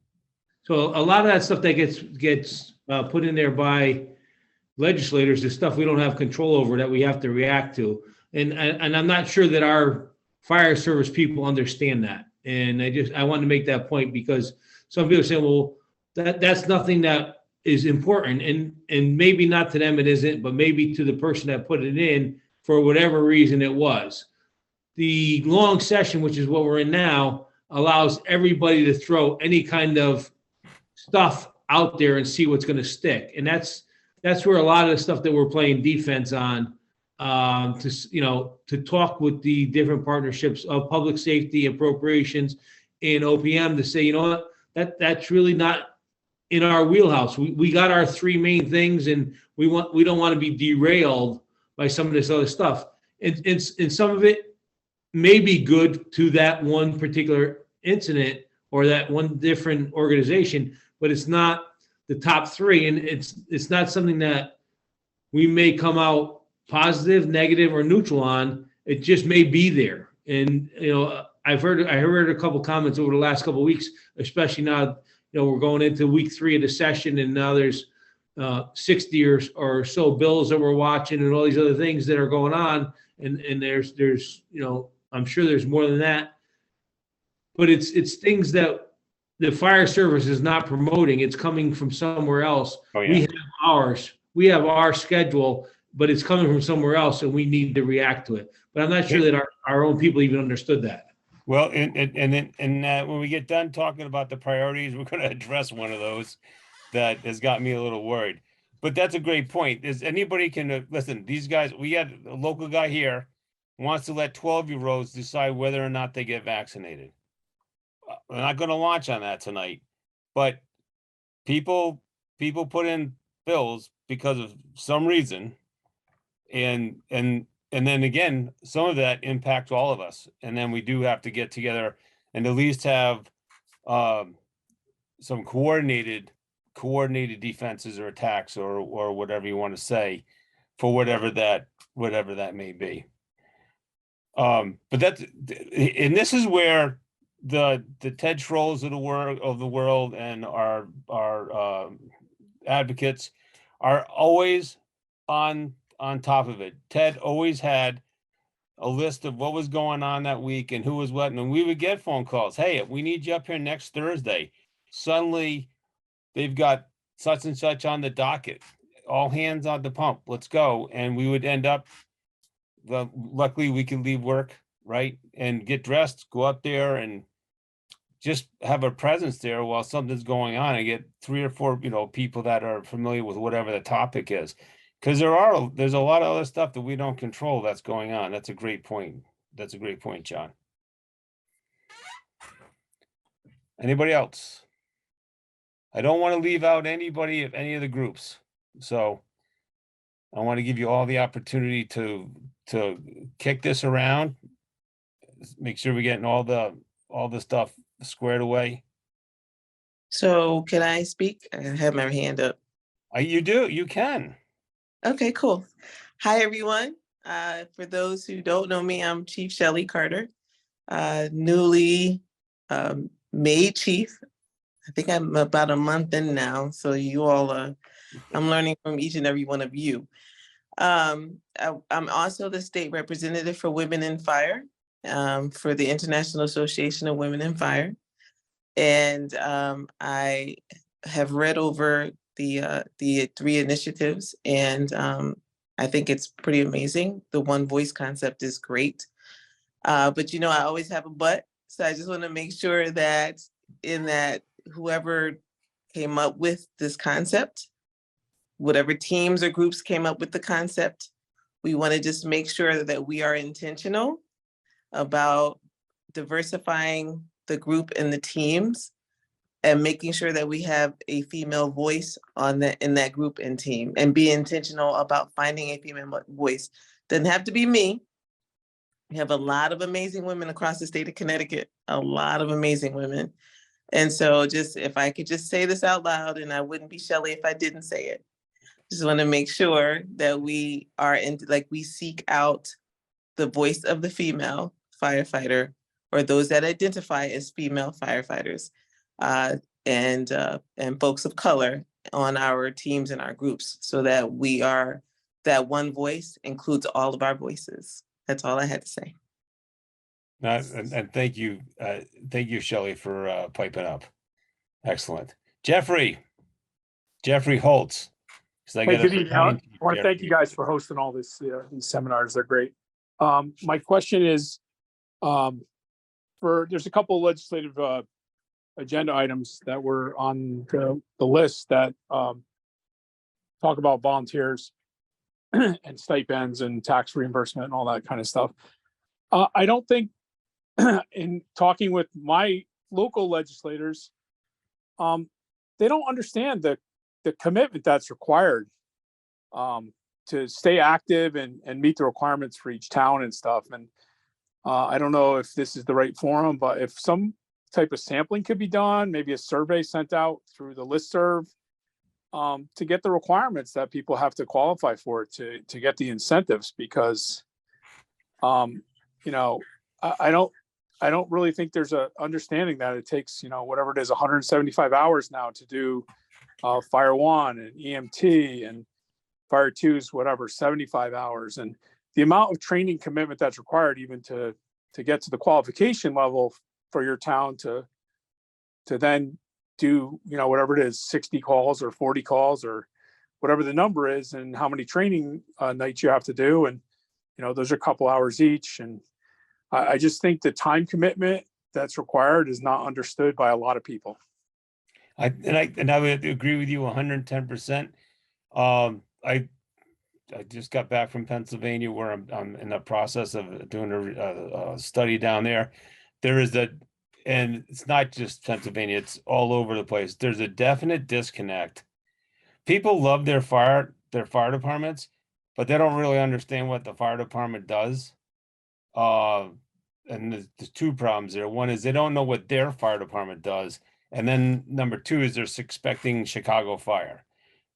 So a lot of that stuff that gets put in there by legislators is stuff we don't have control over, that we have to react to. And I'm not sure that our fire service people understand that. And I wanted to make that point, because some people say, well, that's nothing that is important. And maybe not to them it isn't, but maybe to the person that put it in, for whatever reason it was. The long session, which is what we're in now, allows everybody to throw any kind of stuff out there and see what's going to stick. And that's where a lot of the stuff that we're playing defense on, to talk with the different partnerships of public safety, appropriations, and OPM to say, you know what, that's really not in our wheelhouse. We got our three main things, and we don't want to be derailed by some of this other stuff. And some of it may be good to that one particular incident or that one different organization, but it's not the top three, and it's not something that we may come out positive, negative, or neutral on. It just may be there. And I heard a couple comments over the last couple of weeks, especially now. We're going into week 3 of the session, and now there's 60 or so bills that we're watching, and all these other things that are going on. And there's I'm sure there's more than that, but it's things that the fire service is not promoting. It's coming from somewhere else. Oh, yeah. We have our schedule, but it's coming from somewhere else, and we need to react to it. But I'm not sure that our own people even understood that. Well, and when we get done talking about the priorities, we're going to address one of those that has got me a little worried. But that's a great point. Is anybody can listen? These guys, we had a local guy here wants to let 12-year-olds decide whether or not they get vaccinated. We're not going to launch on that tonight, but people put in bills because of some reason, and then again, some of that impacts all of us. And then we do have to get together and at least have some coordinated defenses or attacks or whatever you want to say for whatever that may be. But and this is where the Ted Schrolls of the world and our advocates are always on top of it. Ted always had a list of what was going on that week and who was what, and we would get phone calls. Hey, we need you up here next Thursday. Suddenly, they've got such and such on the docket. All hands on the pump. Let's go. And we would end up. Luckily, we could leave work, right, and get dressed, go up there, and just have a presence there while something's going on, and get 3 or 4, people that are familiar with whatever the topic is. Because there's a lot of other stuff that we don't control that's going on. That's a great point. That's a great point, John. Anybody else? I don't want to leave out anybody of any of the groups. So I want to give you all the opportunity to kick this around. Make sure we're getting all the stuff squared away. So can I speak? I have my hand up. You can. Okay, cool. Hi, everyone. For those who don't know me, I'm Chief Shelley Carter, newly made chief. I think I'm about a month in now. So you all, I'm learning from each and every one of you. I'm also the state representative for Women in Fire, for the International Association of Women in Fire. And I have read over the 3 initiatives, and I think it's pretty amazing. The one voice concept is great. But I always have a but. So I just want to make sure that whoever came up with this concept, whatever teams or groups came up with the concept, we want to just make sure that we are intentional about diversifying the group and the teams and making sure that we have a female voice in that group and team, and be intentional about finding a female voice. Doesn't have to be me. We have a lot of amazing women across the state of Connecticut, a lot of amazing women. And so if I could just say this out loud, and I wouldn't be Shelley if I didn't say it. Just want to make sure that we are we seek out the voice of the female firefighter, or those that identify as female firefighters, and folks of color on our teams and our groups, so that that one voice includes all of our voices. That's all I had to say. And thank you, Shelley, for piping up. Excellent, Jeffrey Holtz. Hey, good evening. I want to thank you guys for hosting all these seminars. They're great. My question is, there's a couple of legislative agenda items that were on the list that talk about volunteers and stipends and tax reimbursement and all that kind of stuff. I don't think in talking with my local legislators, they don't understand the commitment that's required to stay active and meet the requirements for each town and stuff. And I don't know if this is the right forum, but if some type of sampling could be done, maybe a survey sent out through the listserv to get the requirements that people have to qualify for to get the incentives, because you know, I don't really think there's a understanding that it takes, you know, whatever it is, 175 hours now to do Fire 1 and EMT, and Fire 2's whatever, 75 hours. And the amount of training commitment that's required even to get to the qualification level for your town to then do, you know, whatever it is, 60 calls or 40 calls or whatever the number is, and how many training nights you have to do. And, you know, those are a couple hours each. And I just think the time commitment that's required is not understood by a lot of people. I would agree with you 110%. I just got back from Pennsylvania, where I'm in the process of doing a study down there. And it's not just Pennsylvania, it's all over the place. There's a definite disconnect. People love their fire departments, but they don't really understand what the fire department does. And there's two problems there. One is they don't know what their fire department does. And then number two is they're expecting Chicago Fire.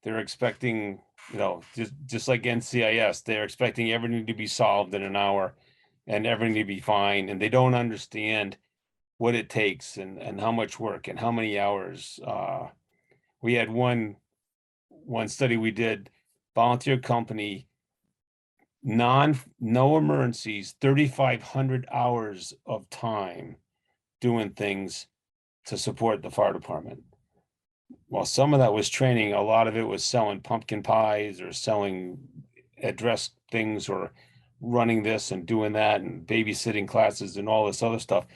They're expecting, you know, just like NCIS, they're expecting everything to be solved in an hour and everything to be fine. And they don't understand what it takes and how much work and how many hours. We had one study we did, volunteer company, no emergencies, 3,500 hours of time doing things to support the fire department. Well, some of that was training, a lot of it was selling pumpkin pies or selling address things or running this and doing that and babysitting classes and all this other stuff.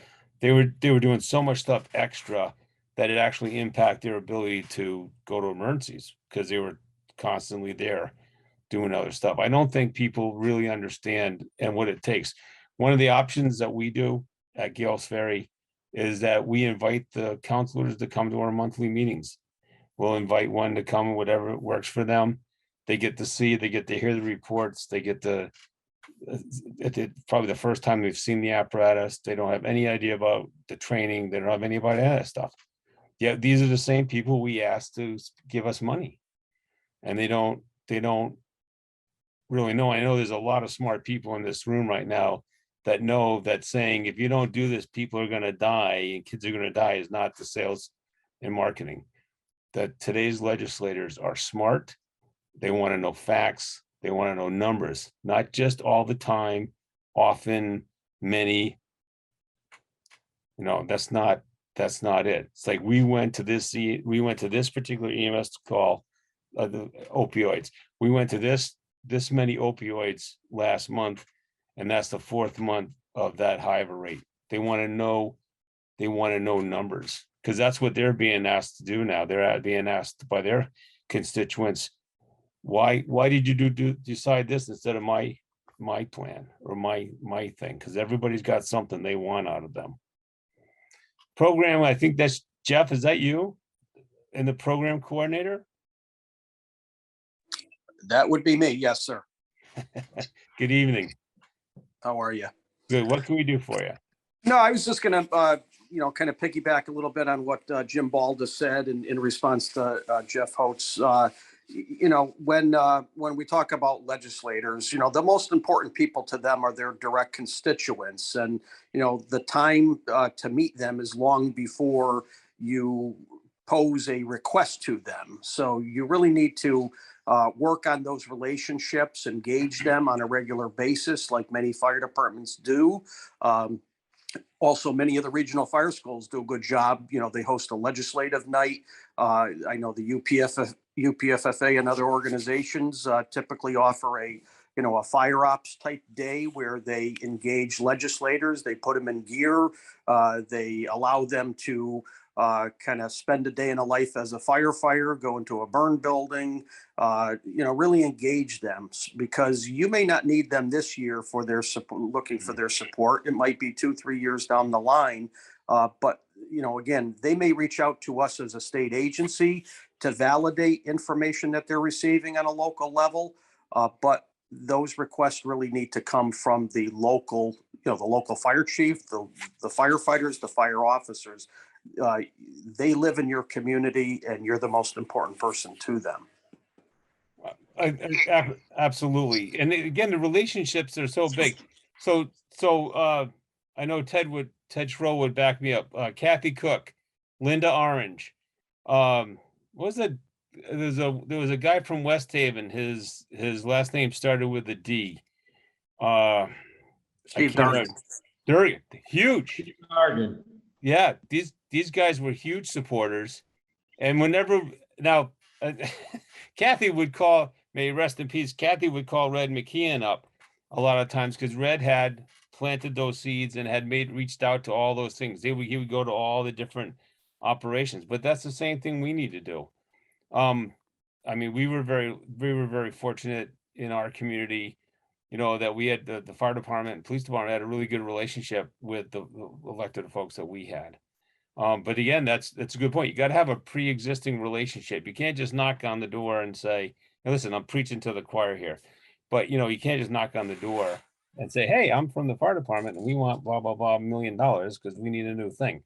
They were doing so much stuff extra that it actually impacted their ability to go to emergencies, because they were constantly there doing other stuff. I don't think people really understand and what it takes. One of the options that we do at Gales Ferry is that we invite the counselors to come to our monthly meetings. We'll invite one to come, whatever works for them. They get to hear the reports. They get to, probably the first time they've seen the apparatus. They don't have any idea about the training. They don't have any about any of that stuff. Yeah, these are the same people we ask to give us money, and they don't really know. I know there's a lot of smart people in this room right now that know that saying, if you don't do this, people are going to die and kids are going to die, is not the sales and marketing. That today's legislators are smart. They want to know facts. They want to know numbers, not just all the time, often, many. You know, that's not it. It's like we went to this particular EMS call, the opioids. We went to this many opioids last month, and that's the fourth month of that high of a rate. They want to know numbers, because that's what they're being asked to do now. They're being asked by their constituents, why did you decide this instead of my plan or my thing? Because everybody's got something they want out of them. Program, I think that's Jeff. Is that you and the program coordinator? That would be me. Yes, sir. Good evening. How are you? Good. What can we do for you? No, I was just going to, kind of piggyback a little bit on what Jim Balda said in response to Jeff Holtz. When we talk about legislators, the most important people to them are their direct constituents. And, the time to meet them is long before you pose a request to them. So you really need to work on those relationships, engage them on a regular basis, like many fire departments do. Also, many of the regional fire schools do a good job. They host a legislative night. I know the UPFFA and other organizations typically offer a a fire ops type day where they engage legislators, they put them in gear, they allow them to kind of spend a day in a life as a firefighter, go into a burn building, really engage them, because you may not need them this year for their support, looking for their support. It might be 2-3 years down the line. But, again, they may reach out to us as a state agency to validate information that they're receiving on a local level. But those requests really need to come from the local, the local fire chief, the firefighters, the fire officers. They live in your community and you're the most important person to them. Absolutely. And again, the relationships are so big. So I know Ted Schroll would back me up. Kathy Cook, Linda Orange. What was it? There was a guy from West Haven. His last name started with a D. Steve Durgan. Durgan, huge. Garden. Yeah, these guys were huge supporters, and whenever now, Kathy would call, may rest in peace. Kathy would call Red McKeon up a lot of times because Red had planted those seeds and had reached out to all those things. He would go to all the different operations, but that's the same thing we need to do. I mean, we were very fortunate in our community, that we had the fire department and police department had a really good relationship with the elected folks that we had. But again, that's a good point. You got to have a pre-existing relationship. You can't just knock on the door and say, hey, listen, I'm preaching to the choir here. But, you can't just knock on the door and say, hey, I'm from the fire department and we want blah, blah, blah, $1 million because we need a new thing.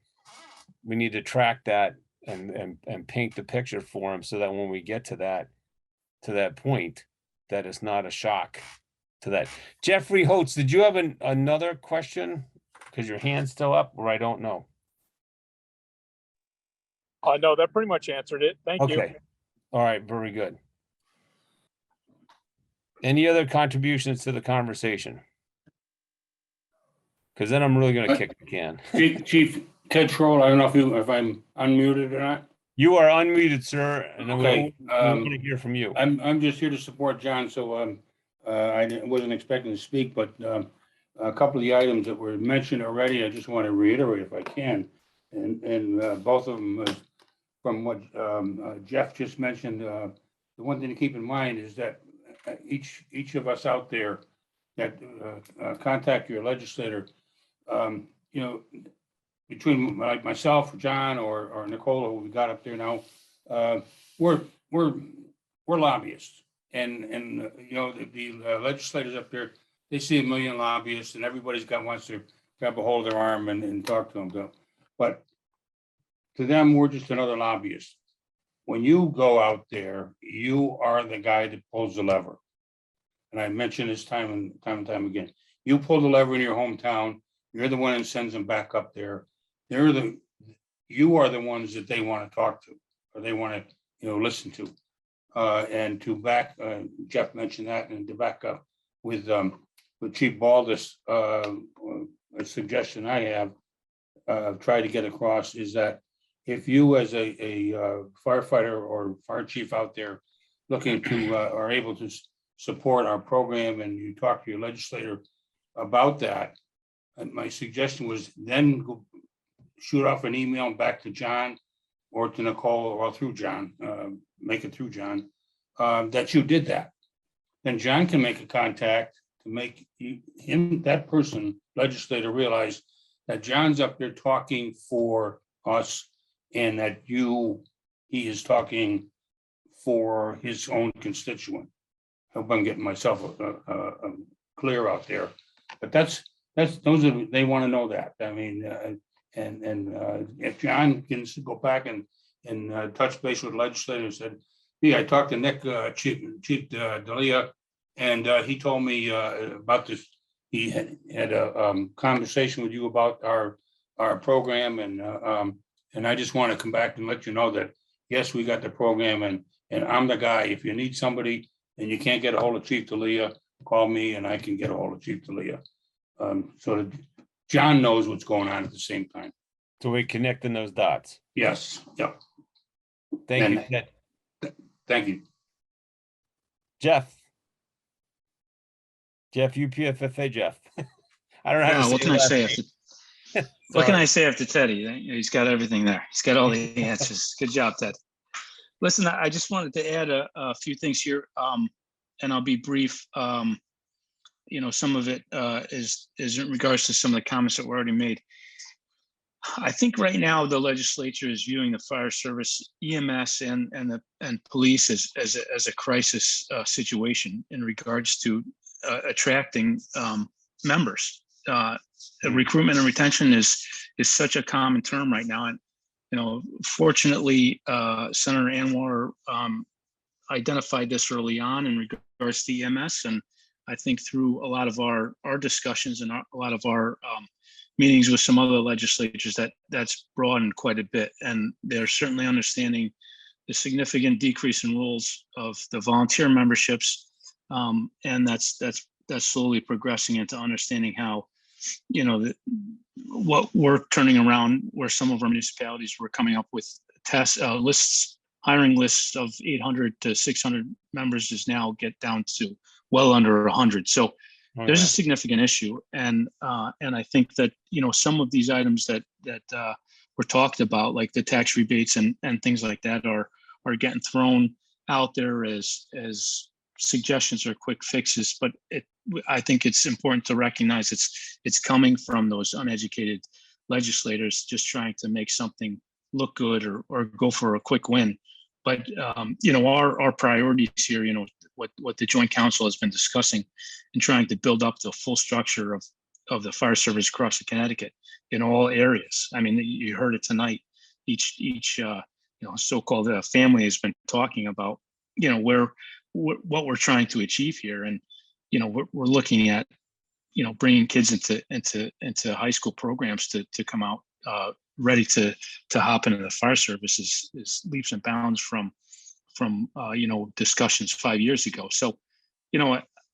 We need to track that and paint the picture for them so that when we get to that point, that it's not a shock to that. Jeffrey Holtz, did you have another question? Because your hand's still up, or I don't know. No, that pretty much answered it. Thank you. Okay. All right. Very good. Any other contributions to the conversation? Because then I'm really going to kick the can. Chief Ted Schroll, I don't know if I'm unmuted or not. You are unmuted, sir, and Okay, we want to hear from you. I'm just here to support John, so I wasn't expecting to speak, but a couple of the items that were mentioned already, I just want to reiterate if I can, and both of them from what Jeff just mentioned. The one thing to keep in mind is that each of us out there that contact your legislator, between like myself, John, or Nicola, who we got up there now, we're lobbyists, and the legislators up there, they see 1 million lobbyists, and everybody's wants to grab a hold of their arm and talk to them. But to them, we're just another lobbyist. When you go out there, you are the guy that pulls the lever. And I mentioned this time and time again. You pull the lever in your hometown. You're the one that sends them back up there. You are the ones that they want to talk to, or they want to, listen to. And to back, Jeff mentioned that, and to back up with Chief Baldus, a suggestion I have tried to get across is that if you as a firefighter or fire chief out there looking to are able to support our program, and you talk to your legislator about that, my suggestion was then go shoot off an email back to John or to Nicole or through John, make it through John, that you did that. Then John can make a contact to make that person, legislator, realize that John's up there talking for us, and that he is talking for his own constituent. I hope I'm getting myself clear out there, but they want to know that. I mean, if John can go back and touch base with legislators, said, "Hey, I talked to Nick Chief D'Elia, and he told me about this. He had a conversation with you about our program, and I just want to come back and let you know that yes, we got the program, and I'm the guy. If you need somebody and you can't get a hold of Chief D'Elia, call me, and I can get a hold of Chief D'Elia." So that John knows what's going on at the same time. So we're connecting those dots. Yes. Yep. Thank you, Ted. Thank you. Jeff. Jeff, UPFFA Jeff. I don't know how to Yeah, say what can your I last say name. after, what can Sorry. I say after Teddy? He's got everything there. He's got all the answers. Good job, Ted. Listen, I just wanted to add a few things here, and I'll be brief. Some of it is in regards to some of the comments that were already made. I think right now the legislature is viewing the fire service, EMS, and police as a crisis situation in regards to attracting members. Recruitment and retention is such a common term right now, and fortunately, Senator Anwar identified this early on in regards to EMS, and I think through a lot of our discussions and a lot of our meetings with some other legislatures, that's broadened quite a bit, and they're certainly understanding the significant decrease in roles of the volunteer memberships, and that's slowly progressing into understanding how what we're turning around, where some of our municipalities were coming up with hiring lists of 800 to 600 members is now get down to well under 100. So there's a significant issue, and I think that some of these items that were talked about, like the tax rebates and things like that, are getting thrown out there as suggestions or quick fixes. But I think it's important to recognize it's coming from those uneducated legislators just trying to make something look good or go for a quick win. But our priorities here, what the Joint Council has been discussing and trying to build up the full structure of the fire service across the Connecticut in all areas. I mean, you heard it tonight. Each so-called family has been talking about what we're trying to achieve here, and we're looking at bringing kids into high school programs to come out ready to hop into the fire service is leaps and bounds from discussions 5 years ago. So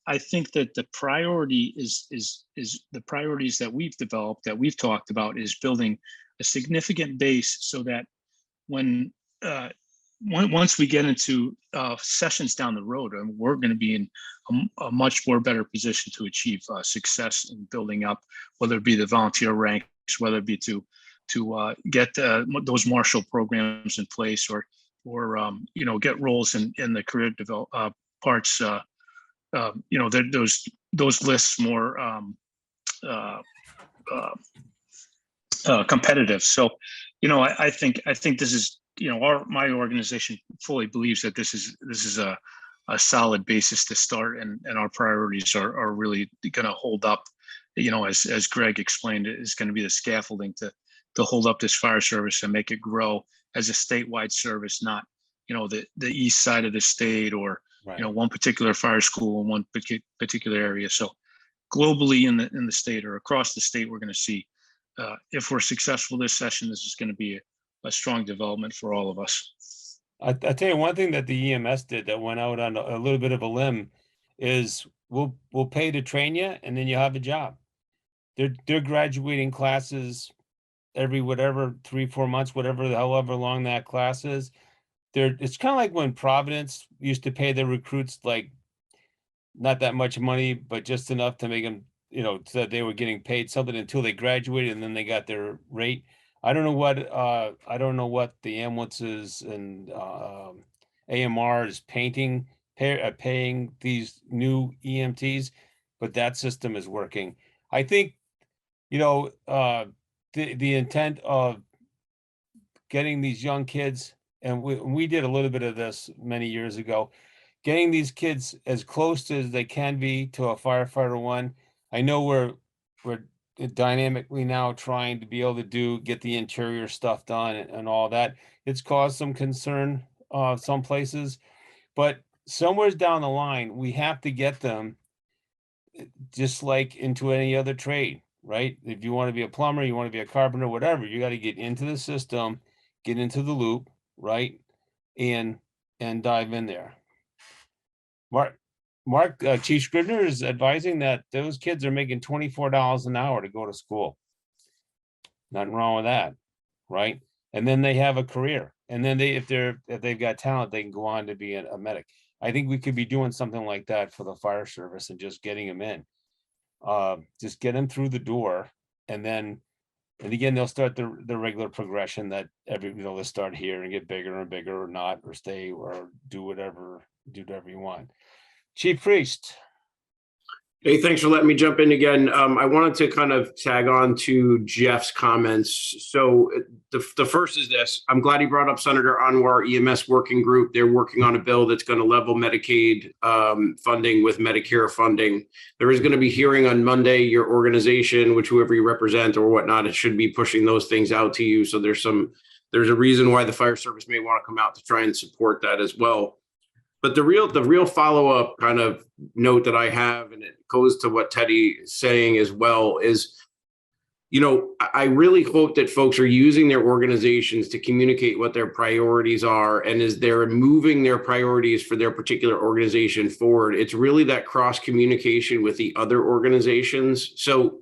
I think that the priority is the priorities that we've developed, that we've talked about, is building a significant base so that when once we get into sessions down the road, and we're going to be in a much more better position to achieve success in building up, whether it be the volunteer ranks, whether it be to get those marshal programs in place, or get roles in the career parts. Those lists more competitive. So, I think this is, my organization fully believes that this is a solid basis to start, and our priorities are really going to hold up. As Greg explained, it is going to be the scaffolding to hold up this fire service and make it grow as a statewide service, not the east side of the state, or one particular fire school in one particular area. So globally in the state or across the state, we're going to see, if we're successful this session, this is going to be a strong development for all of us. I tell you, one thing that the EMS did that went out on a little bit of a limb is we'll pay to train you, and then you have a job. They're graduating classes every 3-4 months, however long that class is. It's kind of like when Providence used to pay their recruits like not that much money, but just enough to make them, so that they were getting paid something until they graduated, and then they got their rate. I don't know what the ambulances and AMR is paying these new EMTs, but that system is working. I think, the intent of getting these young kids, and we did a little bit of this many years ago, getting these kids as close as they can be to a firefighter one. I know we're dynamically now trying to be able to get the interior stuff done and all that. It's caused some concern some places, but somewhere down the line, we have to get them just like into any other trade, right? If you want to be a plumber, you want to be a carpenter, whatever, you got to get into the system, get into the loop, right? And dive in there. Mark, Chief Scribner is advising that those kids are making $24 an hour to go to school. Nothing wrong with that, right? And then they have a career, and then if they've got talent, they can go on to be a medic. I think we could be doing something like that for the fire service and just getting them in. Just get them through the door, and then, and again, they'll start the regular progression that they'll start here and get bigger and bigger, or not, or stay, or do whatever you want. Chief Priest. Hey, thanks for letting me jump in again. I wanted to kind of tag on to Jeff's comments. So the first is this. I'm glad he brought up Senator Anwar EMS working group. They're working on a bill that's going to level Medicaid funding with Medicare funding. There is going to be hearing on Monday. Your organization, which whoever you represent or whatnot, it should be pushing those things out to you. So there's a reason why the fire service may want to come out to try and support that as well. But the real follow-up kind of note that I have, and it goes to what Teddy is saying as well, is, I really hope that folks are using their organizations to communicate what their priorities are, and as they're moving their priorities for their particular organization forward, it's really that cross communication with the other organizations. So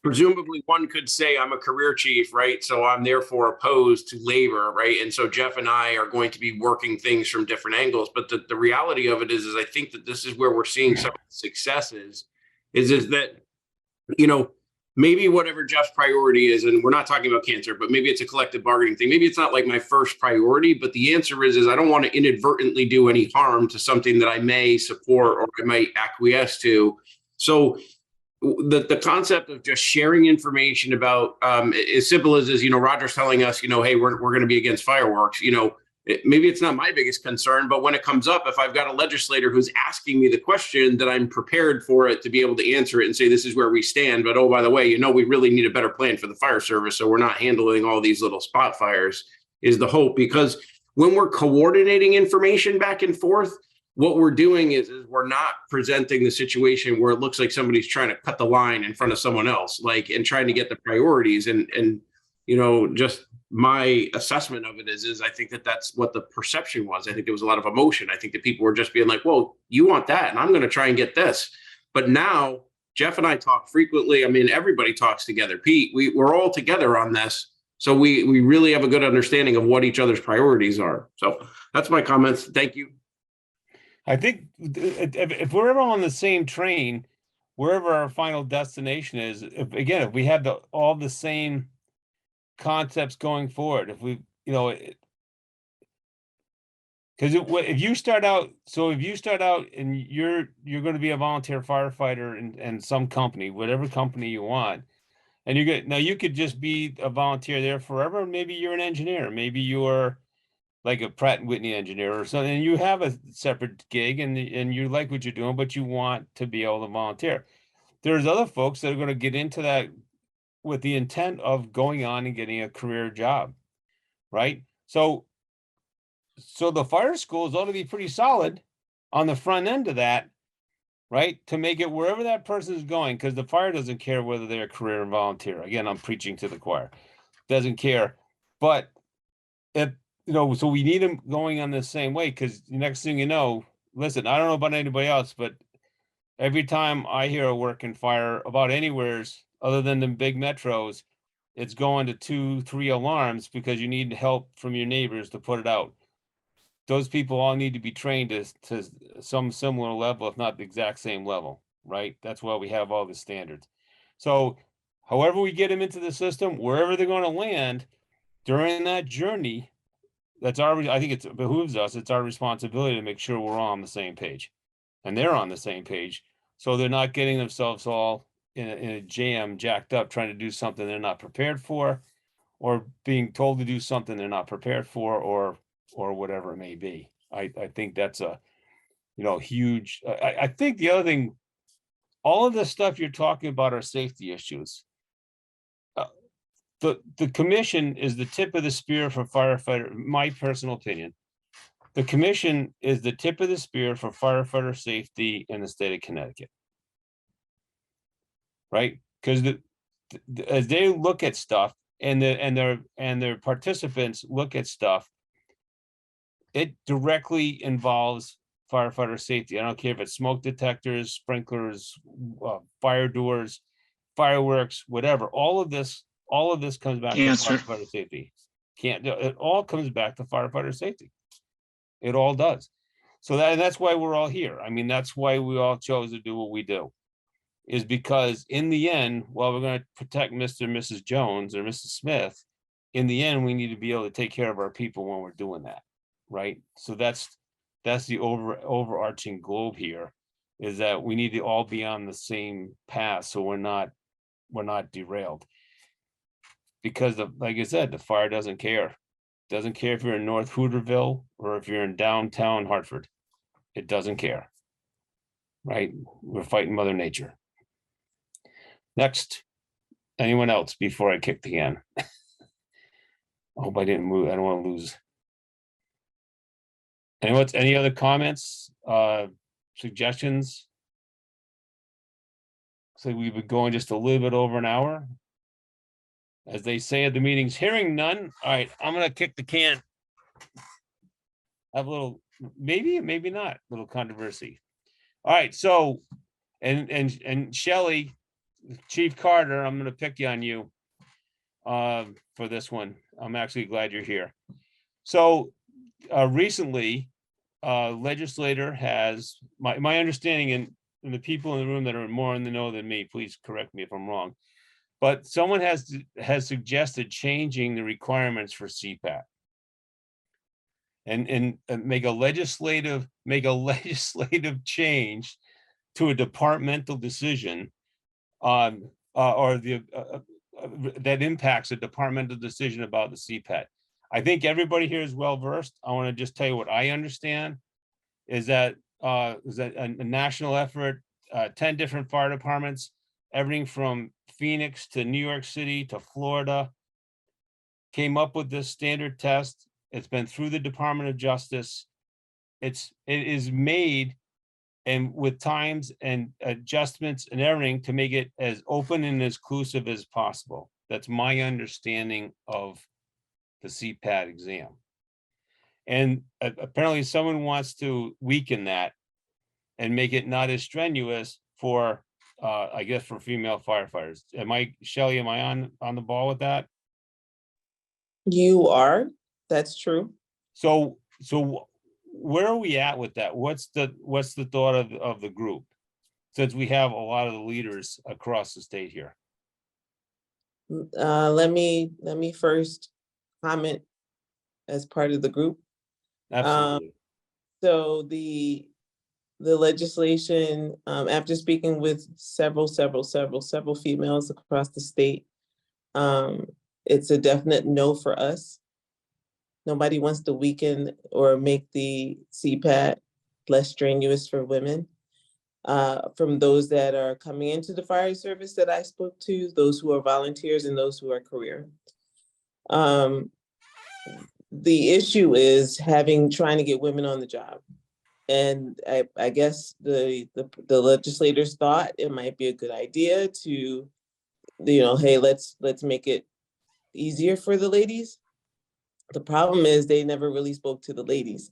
presumably one could say, I'm a career chief, right? So I'm therefore opposed to labor, right? And so Jeff and I are going to be working things from different angles. But the reality of it is I think that this is where we're seeing some of the successes is that, maybe whatever Jeff's priority is, and we're not talking about cancer, but maybe it's a collective bargaining thing. Maybe it's not like my first priority, but the answer is I don't want to inadvertently do any harm to something that I may support or I might acquiesce to. So the concept of just sharing information about as simple as Roger's telling us, hey, we're going to be against fireworks, maybe it's not my biggest concern, but when it comes up, if I've got a legislator who's asking me the question, that I'm prepared for it to be able to answer it and say, this is where we stand. But, oh, by the way, we really need a better plan for the fire service. So we're not handling all these little spot fires is the hope, because when we're coordinating information back and forth, what we're doing is we're not presenting the situation where it looks like somebody's trying to cut the line in front of someone else, and trying to get the priorities. And just my assessment of it is I think that's what the perception was. I think there was a lot of emotion. I think that people were just being like, well, you want that, and I'm going to try and get this. But now Jeff and I talk frequently. I mean, everybody talks together. Pete, we're all together on this. So we really have a good understanding of what each other's priorities are. So that's my comments. Thank you. I think if we're ever on the same train, wherever our final destination is, if we have all the same concepts going forward, if we, because if you start out and you're going to be a volunteer firefighter in some company, whatever company you want, and you could just be a volunteer there forever. Maybe you're an engineer, maybe you're like a Pratt & Whitney engineer or something, and you have a separate gig and you like what you're doing, but you want to be able to volunteer. There's other folks that are going to get into that with the intent of going on and getting a career job, right? So the fire schools ought to be pretty solid on the front end of that, right? To make it wherever that person is going, because the fire doesn't care whether they're a career or volunteer. Again, I'm preaching to the choir. Doesn't care. But so we need them going on the same way, because the next thing you know, listen, I don't know about anybody else, but every time I hear a working fire about anywheres other than the big metros, it's going to 2-3 alarms because you need help from your neighbors to put it out. Those people all need to be trained to some similar level, if not the exact same level, right? That's why we have all the standards. So however we get them into the system, wherever they're going to land during that journey, I think it behooves us. It's our responsibility to make sure we're all on the same page, and they're on the same page, so they're not getting themselves all in a jam, jacked up, trying to do something they're not prepared for, or being told to do something they're not prepared for, or whatever it may be. I think that's a huge. I think the other thing, all of the stuff you're talking about are safety issues. The commission is the tip of the spear for firefighter, my personal opinion. The commission is the tip of the spear for firefighter safety in the state of Connecticut. Right? Because as they look at stuff and their participants look at stuff, it directly involves firefighter safety. I don't care if it's smoke detectors, sprinklers, fire doors, fireworks, whatever. All of this comes back to firefighter safety. It all comes back to firefighter safety. It all does. So that's why we're all here. I mean, that's why we all chose to do what we do, is because in the end, while we're going to protect Mr. and Mrs. Jones or Mrs. Smith, in the end, we need to be able to take care of our people when we're doing that, right? So that's the overarching globe here, is that we need to all be on the same path, so we're not derailed. Because like I said, the fire doesn't care. Doesn't care if you're in North Hooterville or if you're in downtown Hartford. It doesn't care. Right? We're fighting Mother Nature. Next, anyone else before I kick the can? I hope I didn't move. I don't want to lose. Any other comments, suggestions? So we've been going just a little bit over an hour. As they say at the meetings, hearing none. All right, I'm gonna kick the can. Have a little, maybe not, little controversy. All right, so and Shelley, Chief Carter, I'm gonna pick you on you for this one. I'm actually glad you're here. So recently, legislator has my understanding, and the people in the room that are more in the know than me, please correct me if I'm wrong. But someone has suggested changing the requirements for CPAT and make a legislative change to a departmental decision on that impacts a departmental decision about the CPAT. I think everybody here is well versed. I want to just tell you what I understand is that a national effort, 10 different fire departments, everything from Phoenix to New York City to Florida, came up with this standard test. It's been through the Department of Justice. It is made and with times and adjustments and everything to make it as open and as inclusive as possible. That's my understanding of the CPAT exam. And apparently someone wants to weaken that and make it not as strenuous for I guess for female firefighters. Shelley, am I on the ball with that? You are, that's true. So where are we at with that? What's the thought of the group? Since we have a lot of the leaders across the state here. Let me first comment as part of the group. Absolutely. So the legislation, after speaking with several females across the state, it's a definite no for us. Nobody wants to weaken or make the CPAT less strenuous for women. From those that are coming into the fire service that I spoke to, those who are volunteers and those who are career. The issue is trying to get women on the job. And I guess the legislators thought it might be a good idea to, hey, let's make it easier for the ladies. The problem is they never really spoke to the ladies.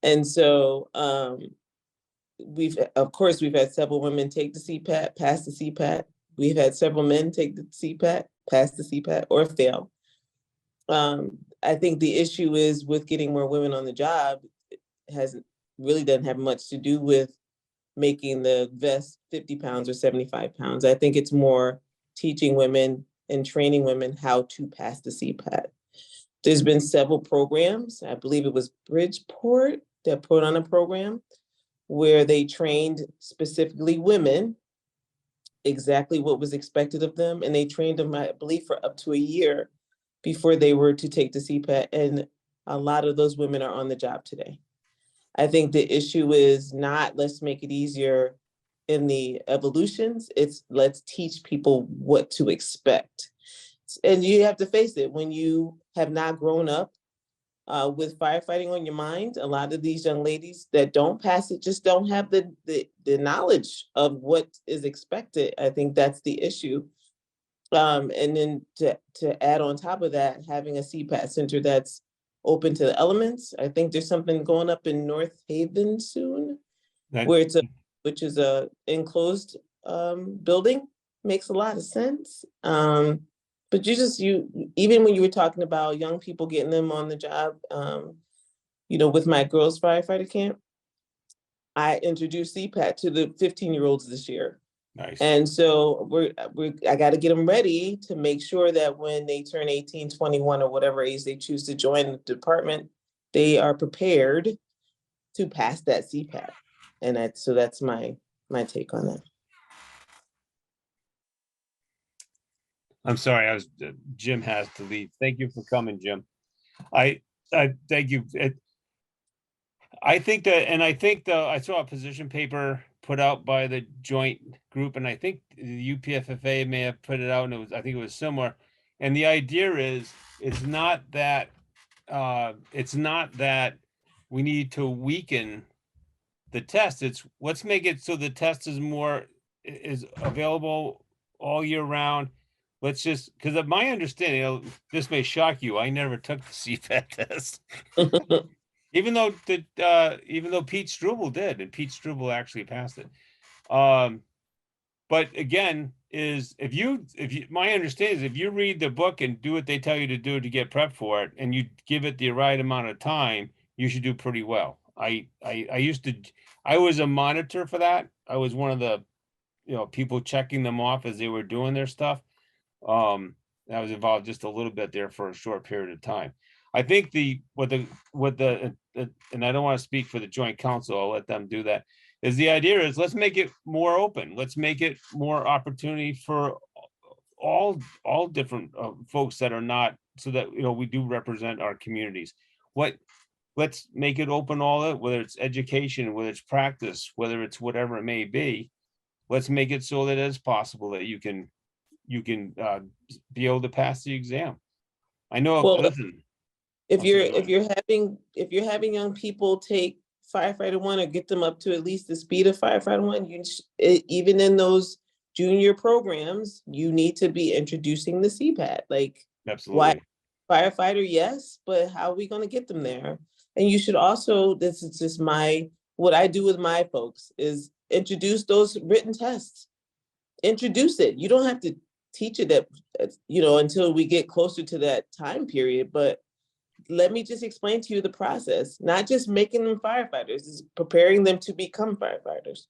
And so we've had several women take the CPAT, pass the CPAT. We've had several men take the CPAT, pass the CPAT, or fail. I think the issue is with getting more women on the job doesn't have much to do with making the vest 50 pounds or 75 pounds. I think it's more teaching women and training women how to pass the CPAT. There's been several programs. I believe it was Bridgeport that put on a program where they trained specifically women exactly what was expected of them. And they trained them, I believe, for up to a year before they were to take the CPAT. And a lot of those women are on the job today. I think the issue is not let's make it easier in the evolutions. It's let's teach people what to expect. And you have to face it, when you have not grown up with firefighting on your mind, a lot of these young ladies that don't pass it just don't have the knowledge of what is expected. I think that's the issue. And then to add on top of that, having a CPAT center that's open to the elements. I think there's something going up in North Haven soon, which is a enclosed building. Makes a lot of sense. But even when you were talking about young people getting them on the job, with my girls firefighter camp, I introduced CPAT to the 15-year-olds this year. Nice. And so I got to get them ready to make sure that when they turn 18, 21, or whatever age they choose to join the department, they are prepared to pass that CPAT. And that's my take on that. I'm sorry, Jim has to leave. Thank you for coming, Jim. I thank you. I think I saw a position paper put out by the joint group, and I think the UPFFA may have put it out, and I think it was similar. And the idea is, it's not that we need to weaken the test. It's let's make it so the test is available all year round. Let's just, because of my understanding, this may shock you, I never took the CPAT test. Even though Pete Struble did, and Pete Struble actually passed it. But again, my understanding is if you read the book and do what they tell you to do to get prepped for it, and you give it the right amount of time, you should do pretty well. I was a monitor for that. I was one of the, people checking them off as they were doing their stuff. I was involved just a little bit there for a short period of time. I think and I don't want to speak for the joint council, I'll let them do that, is the idea is let's make it more open. Let's make it more opportunity for all different folks that are not, so that, we do represent our communities. Let's make it open whether it's education, whether it's practice, whether it's whatever it may be. Let's make it so that it's possible that you can be able to pass the exam. I know. Well, listen, if you're having young people take firefighter 1 or get them up to at least the speed of firefighter 1, even in those junior programs, you need to be introducing the CPAT. Like, absolutely. Why firefighter? Yes, but how are we going to get them there? And you should also, this is just what I do with my folks, is introduce those written tests. Introduce it. You don't have to teach it until we get closer to that time period, but let me just explain to you the process, not just making them firefighters, is preparing them to become firefighters.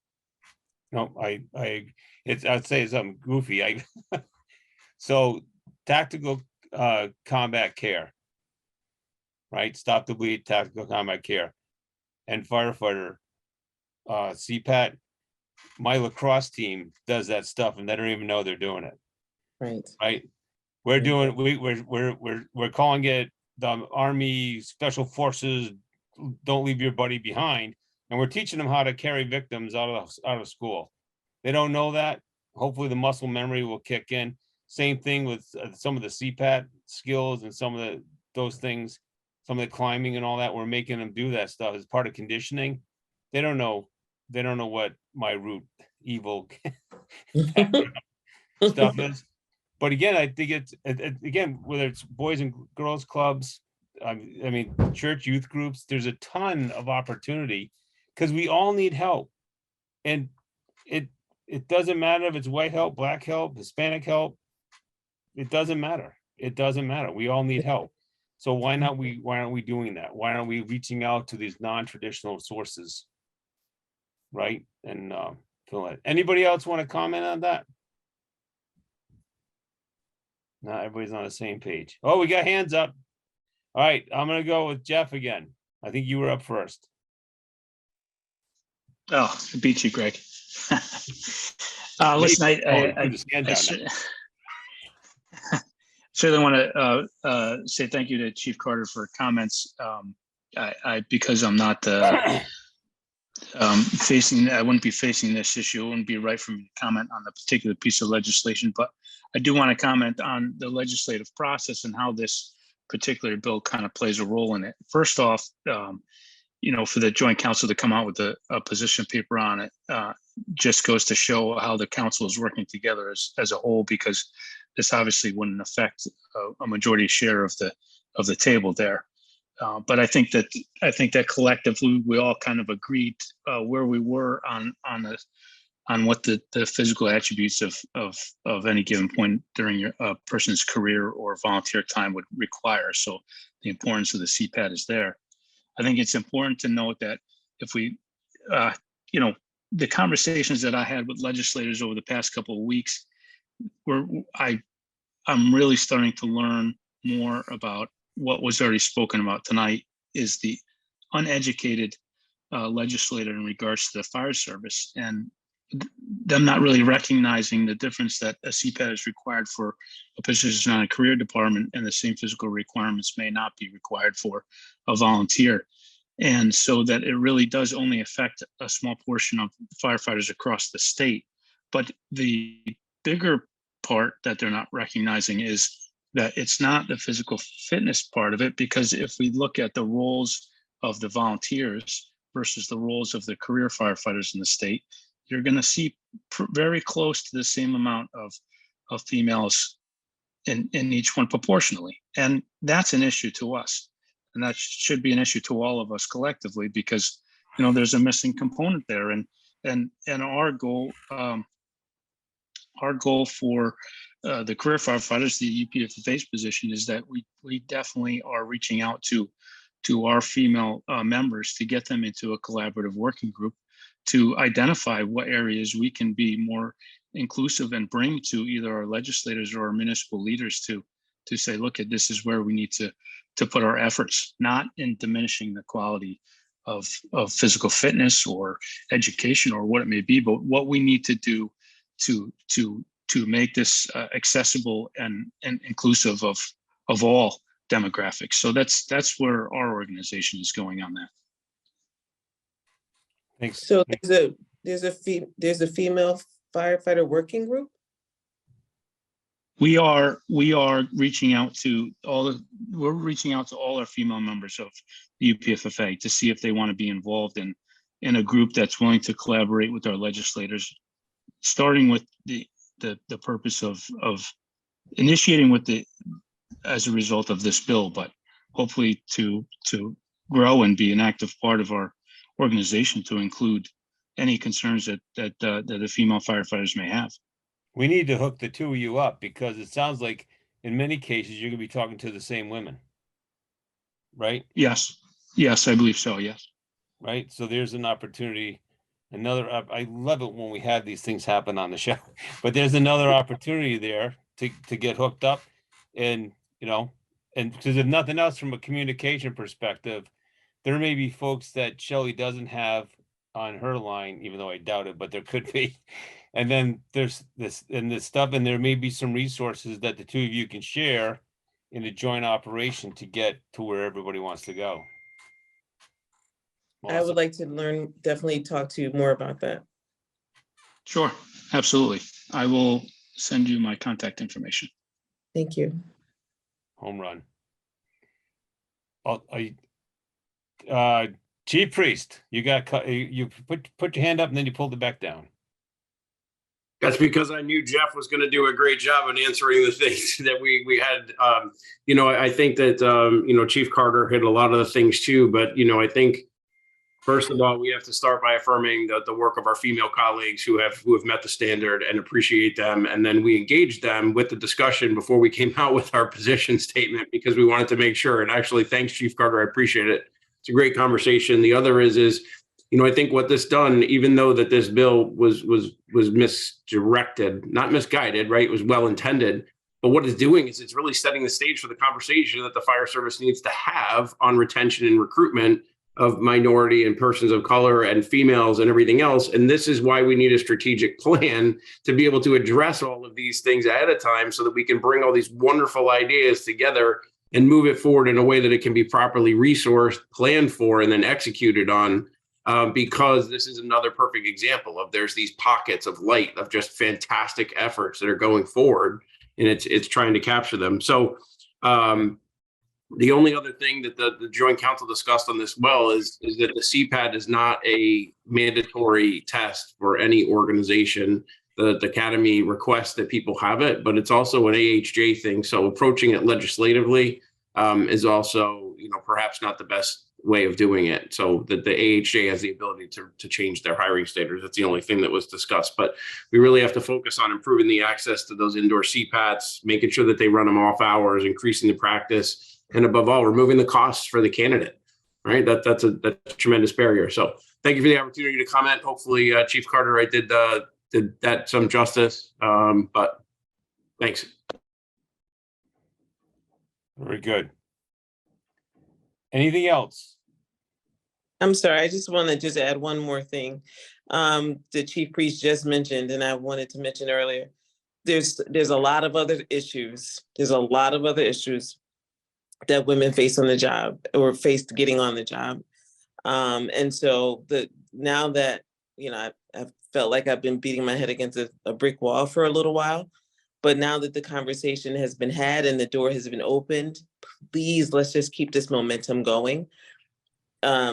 No, I'd say something goofy. So tactical combat care, right? Stop the bleed, tactical combat care, and firefighter CPAT. My lacrosse team does that stuff, and they don't even know they're doing it. Right. We're doing. We're calling it the Army Special Forces. Don't leave your buddy behind, and we're teaching them how to carry victims out of school. They don't know that. Hopefully, the muscle memory will kick in. Same thing with some of the CPAT skills and some of those things, some of the climbing and all that. We're making them do that stuff as part of conditioning. They don't know what my root evil stuff is. But again, I think it's again, whether it's boys and girls clubs, I mean, church youth groups, there's a ton of opportunity because we all need help. And it doesn't matter if it's white help, black help, Hispanic help. It doesn't matter. It doesn't matter. We all need help. So why aren't we doing that? Why aren't we reaching out to these non-traditional sources? Right? And fill it. Anybody else want to comment on that? Not everybody's on the same page. Oh, we got hands up. All right, I'm gonna go with Jeff again. I think you were up first. Oh, I beat you, Greg. Listen, I certainly want to say thank you to Chief Carter for comments. Because I'm not I wouldn't be facing this issue. It wouldn't be right for me to comment on the particular piece of legislation, but I do want to comment on the legislative process and how this particular bill kind of plays a role in it. First off, for the joint council to come out with a position paper on it just goes to show how the council is working together as a whole, because this obviously wouldn't affect a majority share of the table there. But I think that collectively we all kind of agreed where we were on what the physical attributes of any given point during your person's career or volunteer time would require. So the importance of the CPAT is there. I think it's important to note that if we you know, the conversations that I had with legislators over the past couple of weeks were, I'm really starting to learn more about what was already spoken about tonight, is the uneducated legislator in regards to the fire service, and them not really recognizing the difference that a CPAT is required for a position on a career department, and the same physical requirements may not be required for a volunteer. And so that it really does only affect a small portion of firefighters across the state. But the bigger part that they're not recognizing is that it's not the physical fitness part of it, because if we look at the roles of the volunteers versus the roles of the career firefighters in the state, you're going to see very close to the same amount of females in each one proportionally. And that's an issue to us. And that should be an issue to all of us collectively, because, you know, there's a missing component there. And our goal for the career firefighters, the UPFFA's position, is that we definitely are reaching out to our female members to get them into a collaborative working group to identify what areas we can be more inclusive and bring to either our legislators or our municipal leaders to say, look, at this is where we need to put our efforts, not in diminishing the quality of physical fitness or education or what it may be, but what we need to do to make this accessible and inclusive of all demographics. So that's where our organization is going on that. Thanks. So there's a female firefighter working group? We are reaching out to we're reaching out to all our female members of the UPFFA to see if they want to be involved in a group that's willing to collaborate with our legislators, starting with the purpose of initiating as a result of this bill, but hopefully to grow and be an active part of our organization to include any concerns that the female firefighters may have. We need to hook the two of you up, because it sounds like in many cases you're gonna be talking to the same women, right? Yes, I believe so. Yes. Right. So there's an opportunity. I love it when we have these things happen on the show, but there's another opportunity there to get hooked up, and because if nothing else, from a communication perspective, there may be folks that Shelley doesn't have on her line, even though I doubt it, but there could be. And then there's this stuff, and there may be some resources that the two of you can share in a joint operation to get to where everybody wants to go. I would like to definitely talk to you more about that. Sure, absolutely. I will send you my contact information. Thank you. Home run. Chief Priest, you put your hand up and then you pulled it back down. That's because I knew Jeff was going to do a great job in answering the things that we had. I think that, Chief Carter hit a lot of the things too, but, I think, first of all, we have to start by affirming the work of our female colleagues who have met the standard and appreciate them. And then we engaged them with the discussion before we came out with our position statement, because we wanted to make sure. And actually, thanks, Chief Carter. I appreciate it. It's a great conversation. The other is, I think what this done, even though that this bill was misdirected, not misguided, right? It was well intended. But what it's doing is it's really setting the stage for the conversation that the fire service needs to have on retention and recruitment of minority and persons of color and females and everything else. And this is why we need a strategic plan to be able to address all of these things ahead of time, so that we can bring all these wonderful ideas together and move it forward in a way that it can be properly resourced, planned for, and then executed on. Because this is another perfect example of there's these pockets of light of just fantastic efforts that are going forward, and it's trying to capture them. So the only other thing that the Joint Council discussed on this is that the CPAT is not a mandatory test for any organization. The Academy requests that people have it, but it's also an AHJ thing. So approaching it legislatively is also, perhaps not the best way of doing it, so that the AHJ has the ability to change their hiring standards. That's the only thing that was discussed. But we really have to focus on improving the access to those indoor CPATs, making sure that they run them off hours, increasing the practice, and above all, removing the costs for the candidate. Right? That's a tremendous barrier. So Thank you for the opportunity to comment. Hopefully, Chief Carter, I did that some justice. But thanks. Very good. Anything else? I'm sorry, I just want to just add one more thing. The chief priest just mentioned, and I wanted to mention earlier, there's a lot of other issues. There's a lot of other issues that women face on the job or faced getting on the job. And so now that, I've felt like I've been beating my head against a brick wall for a little while, but now that the conversation has been had and the door has been opened, please, let's just keep this momentum going.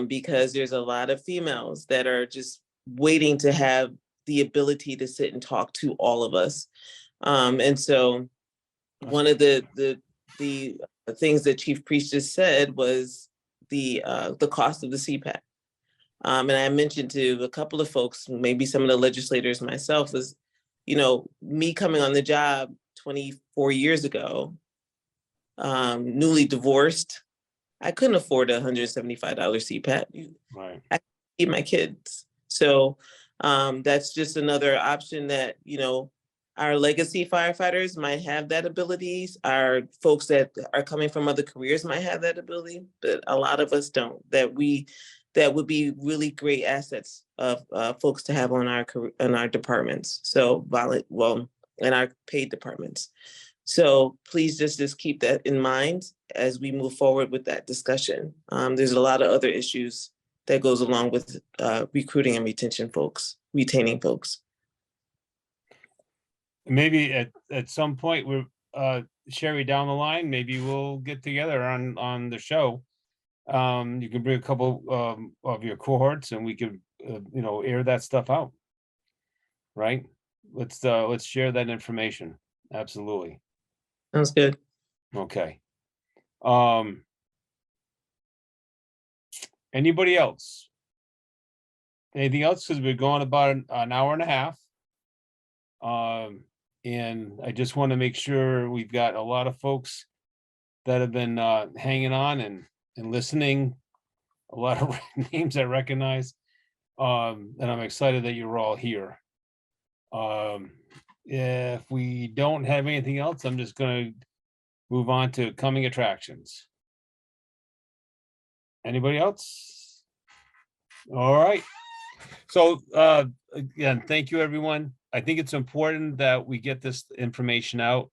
Because there's a lot of females that are just waiting to have the ability to sit and talk to all of us. And so one of the things that Chief Priest just said was the cost of the CPAT. And I mentioned to a couple of folks, maybe some of the legislators, myself, was, me coming on the job 24 years ago, newly divorced, I couldn't afford a $175 CPAT. Right. I feed my kids. So that's just another option that, our legacy firefighters might have that abilities. Our folks that are coming from other careers might have that ability, but a lot of us don't. That would be really great assets of folks to have on our departments. So in our paid departments. So please just keep that in mind as we move forward with that discussion. There's a lot of other issues that goes along with recruiting and retaining folks. Maybe at some point we're Sherry, down the line, maybe we'll get together on the show. You can bring a couple of your cohorts and we could air that stuff out. Right? Let's share that information. Absolutely. Sounds good. Okay. Anybody else? Anything else? Because we're going about an hour and a half. And I just want to make sure we've got a lot of folks that have been hanging on and listening. A lot of names I recognize. And I'm excited that you're all here. If we don't have anything else, I'm just going to move on to coming attractions. Anybody else? All right. So again, thank you, everyone. I think it's important that we get this information out.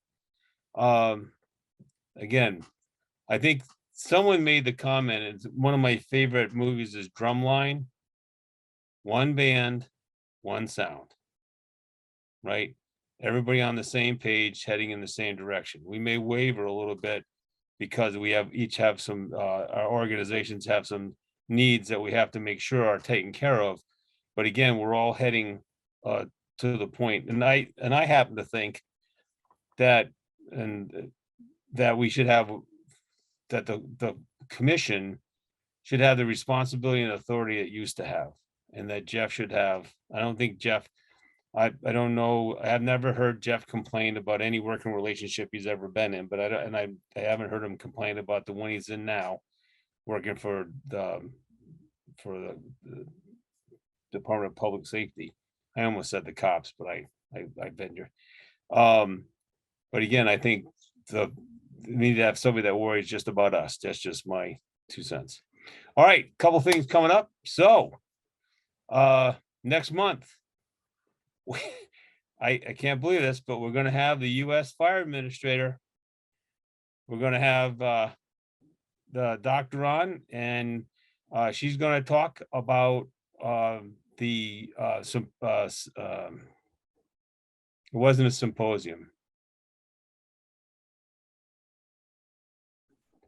Again, I think someone made the comment, it's one of my favorite movies is Drumline. One band, one sound. Right? Everybody on the same page, heading in the same direction. We may waver a little bit because we each have some, our organizations have some needs that we have to make sure are taken care of. But again, we're all heading to the point. And I happen to think that we should have, that the commission should have the responsibility and authority it used to have, and that Jeff should have. I don't think Jeff, I don't know. I've never heard Jeff complain about any working relationship he's ever been in, but I haven't heard him complain about the one he's in now, working for the Department of Public Safety. I almost said the cops, but I've been here. But again, I think we need to have somebody that worries just about us. That's just my 2 cents. All right, couple things coming up. So next month, I can't believe this, but we're going to have the U.S. Fire Administrator. We're going to have the doctor on, and she's going to talk about it wasn't a symposium.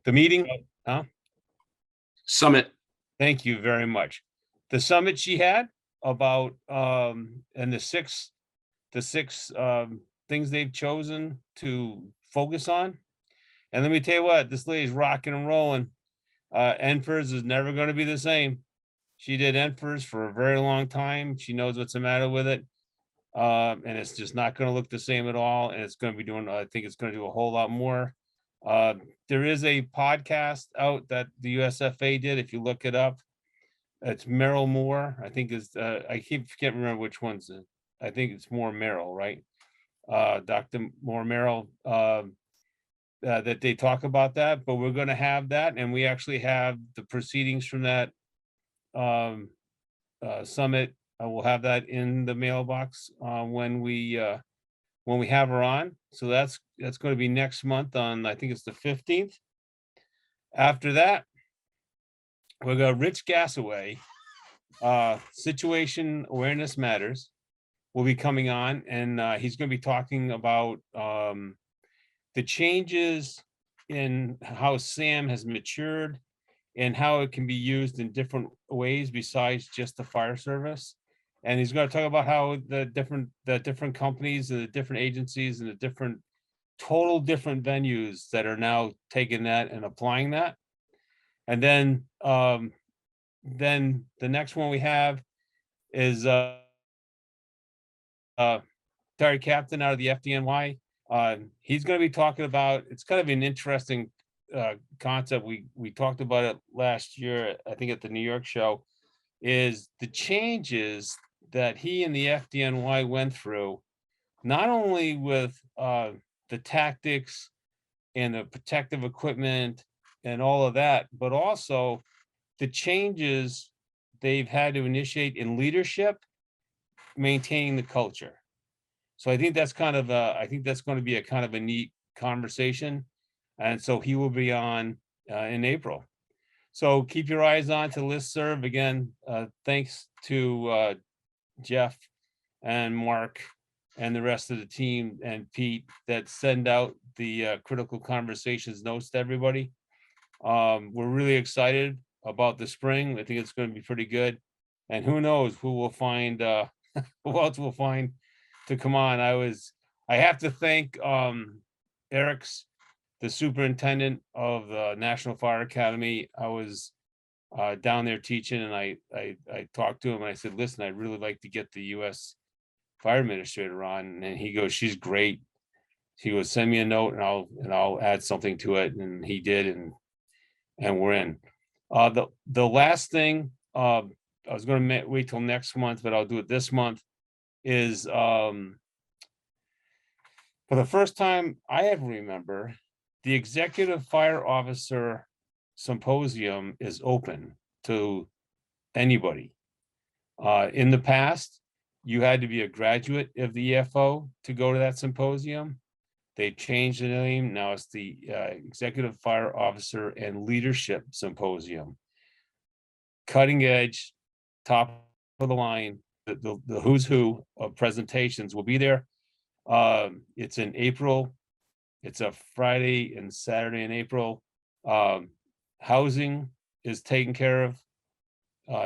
The meeting, huh? Summit. Thank you very much. The summit she had about and the six things they've chosen to focus on. And let me tell you what, this lady's rocking and rolling. NFIRS is never going to be the same. She did NFIRS for a very long time. She knows what's the matter with it. And it's just not going to look the same at all. And it's going to be doing, I think it's going to do a whole lot more. There is a podcast out that the USFA did. If you look it up, it's Merrill Moore, I think is, can't remember which one's, I think it's more Merrill, right? Dr. Moore Merrill, that they talk about that, but we're gonna have that, and we actually have the proceedings from that summit. We'll have that in the mailbox when we have her on. So that's going to be next month on, I think it's the 15th. After that, we're gonna Rich Gasaway, Situation Awareness Matters, will be coming on, and he's going to be talking about the changes in how SAM has matured and how it can be used in different ways besides just the fire service. And he's going to talk about how the different companies and the different agencies and the total different venues that are now taking that and applying that. And then the next one we have is Terry Captain out of the FDNY. He's going to be talking about, it's kind of an interesting concept. We talked about it last year, I think at the New York show, is the changes that he and the FDNY went through, not only with the tactics and the protective equipment and all of that, but also the changes they've had to initiate in leadership, maintaining the culture. So I think that's kind of I think that's going to be a kind of a neat conversation. And so he will be on in April. So keep your eyes on to listserv. Again, thanks to Jeff and Mark and the rest of the team and Pete that send out the critical conversations notes to everybody. We're really excited about the spring. I think it's going to be pretty good. And who knows who we'll find, who else we'll find to come on. I have to thank Eric's, the superintendent of the National Fire Academy. I was down there teaching, and I talked to him and I said, listen, I'd really like to get the US fire administrator on. And he goes, she's great. He goes, send me a note and I'll add something to it. And he did, and we're in. The last thing, I was going to wait till next month, but I'll do it this month, is for the first time I ever remember, the Executive Fire Officer Symposium is open to anybody. In the past, you had to be a graduate of the EFO to go to that symposium. They changed the name. Now it's the Executive Fire Officer and Leadership Symposium. Cutting edge, top of the line, the who's who of presentations will be there. It's in April. It's a Friday and Saturday in April. Housing is taken care of.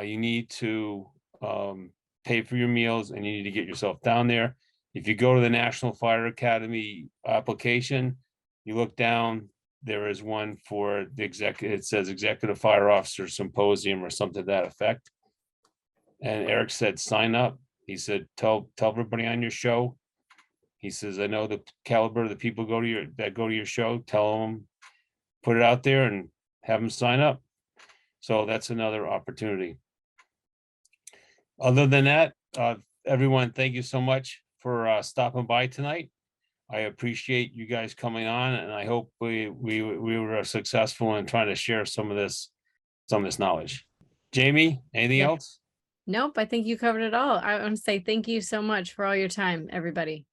You need to pay for your meals, and you need to get yourself down there. If you go to the National Fire Academy application, you look down, there is one for the it says Executive Fire Officer Symposium or something to that effect. And Eric said, sign up. He said, tell everybody on your show. He says, I know the caliber of the people that go to your show. Tell them, put it out there and have them sign up. So that's another opportunity. Other than that, everyone, thank you so much for stopping by tonight. I appreciate you guys coming on, and I hope we were successful in trying to share some of this knowledge. Jamie, anything else? Nope, I think you covered it all. I want to say thank you so much for all your time, everybody.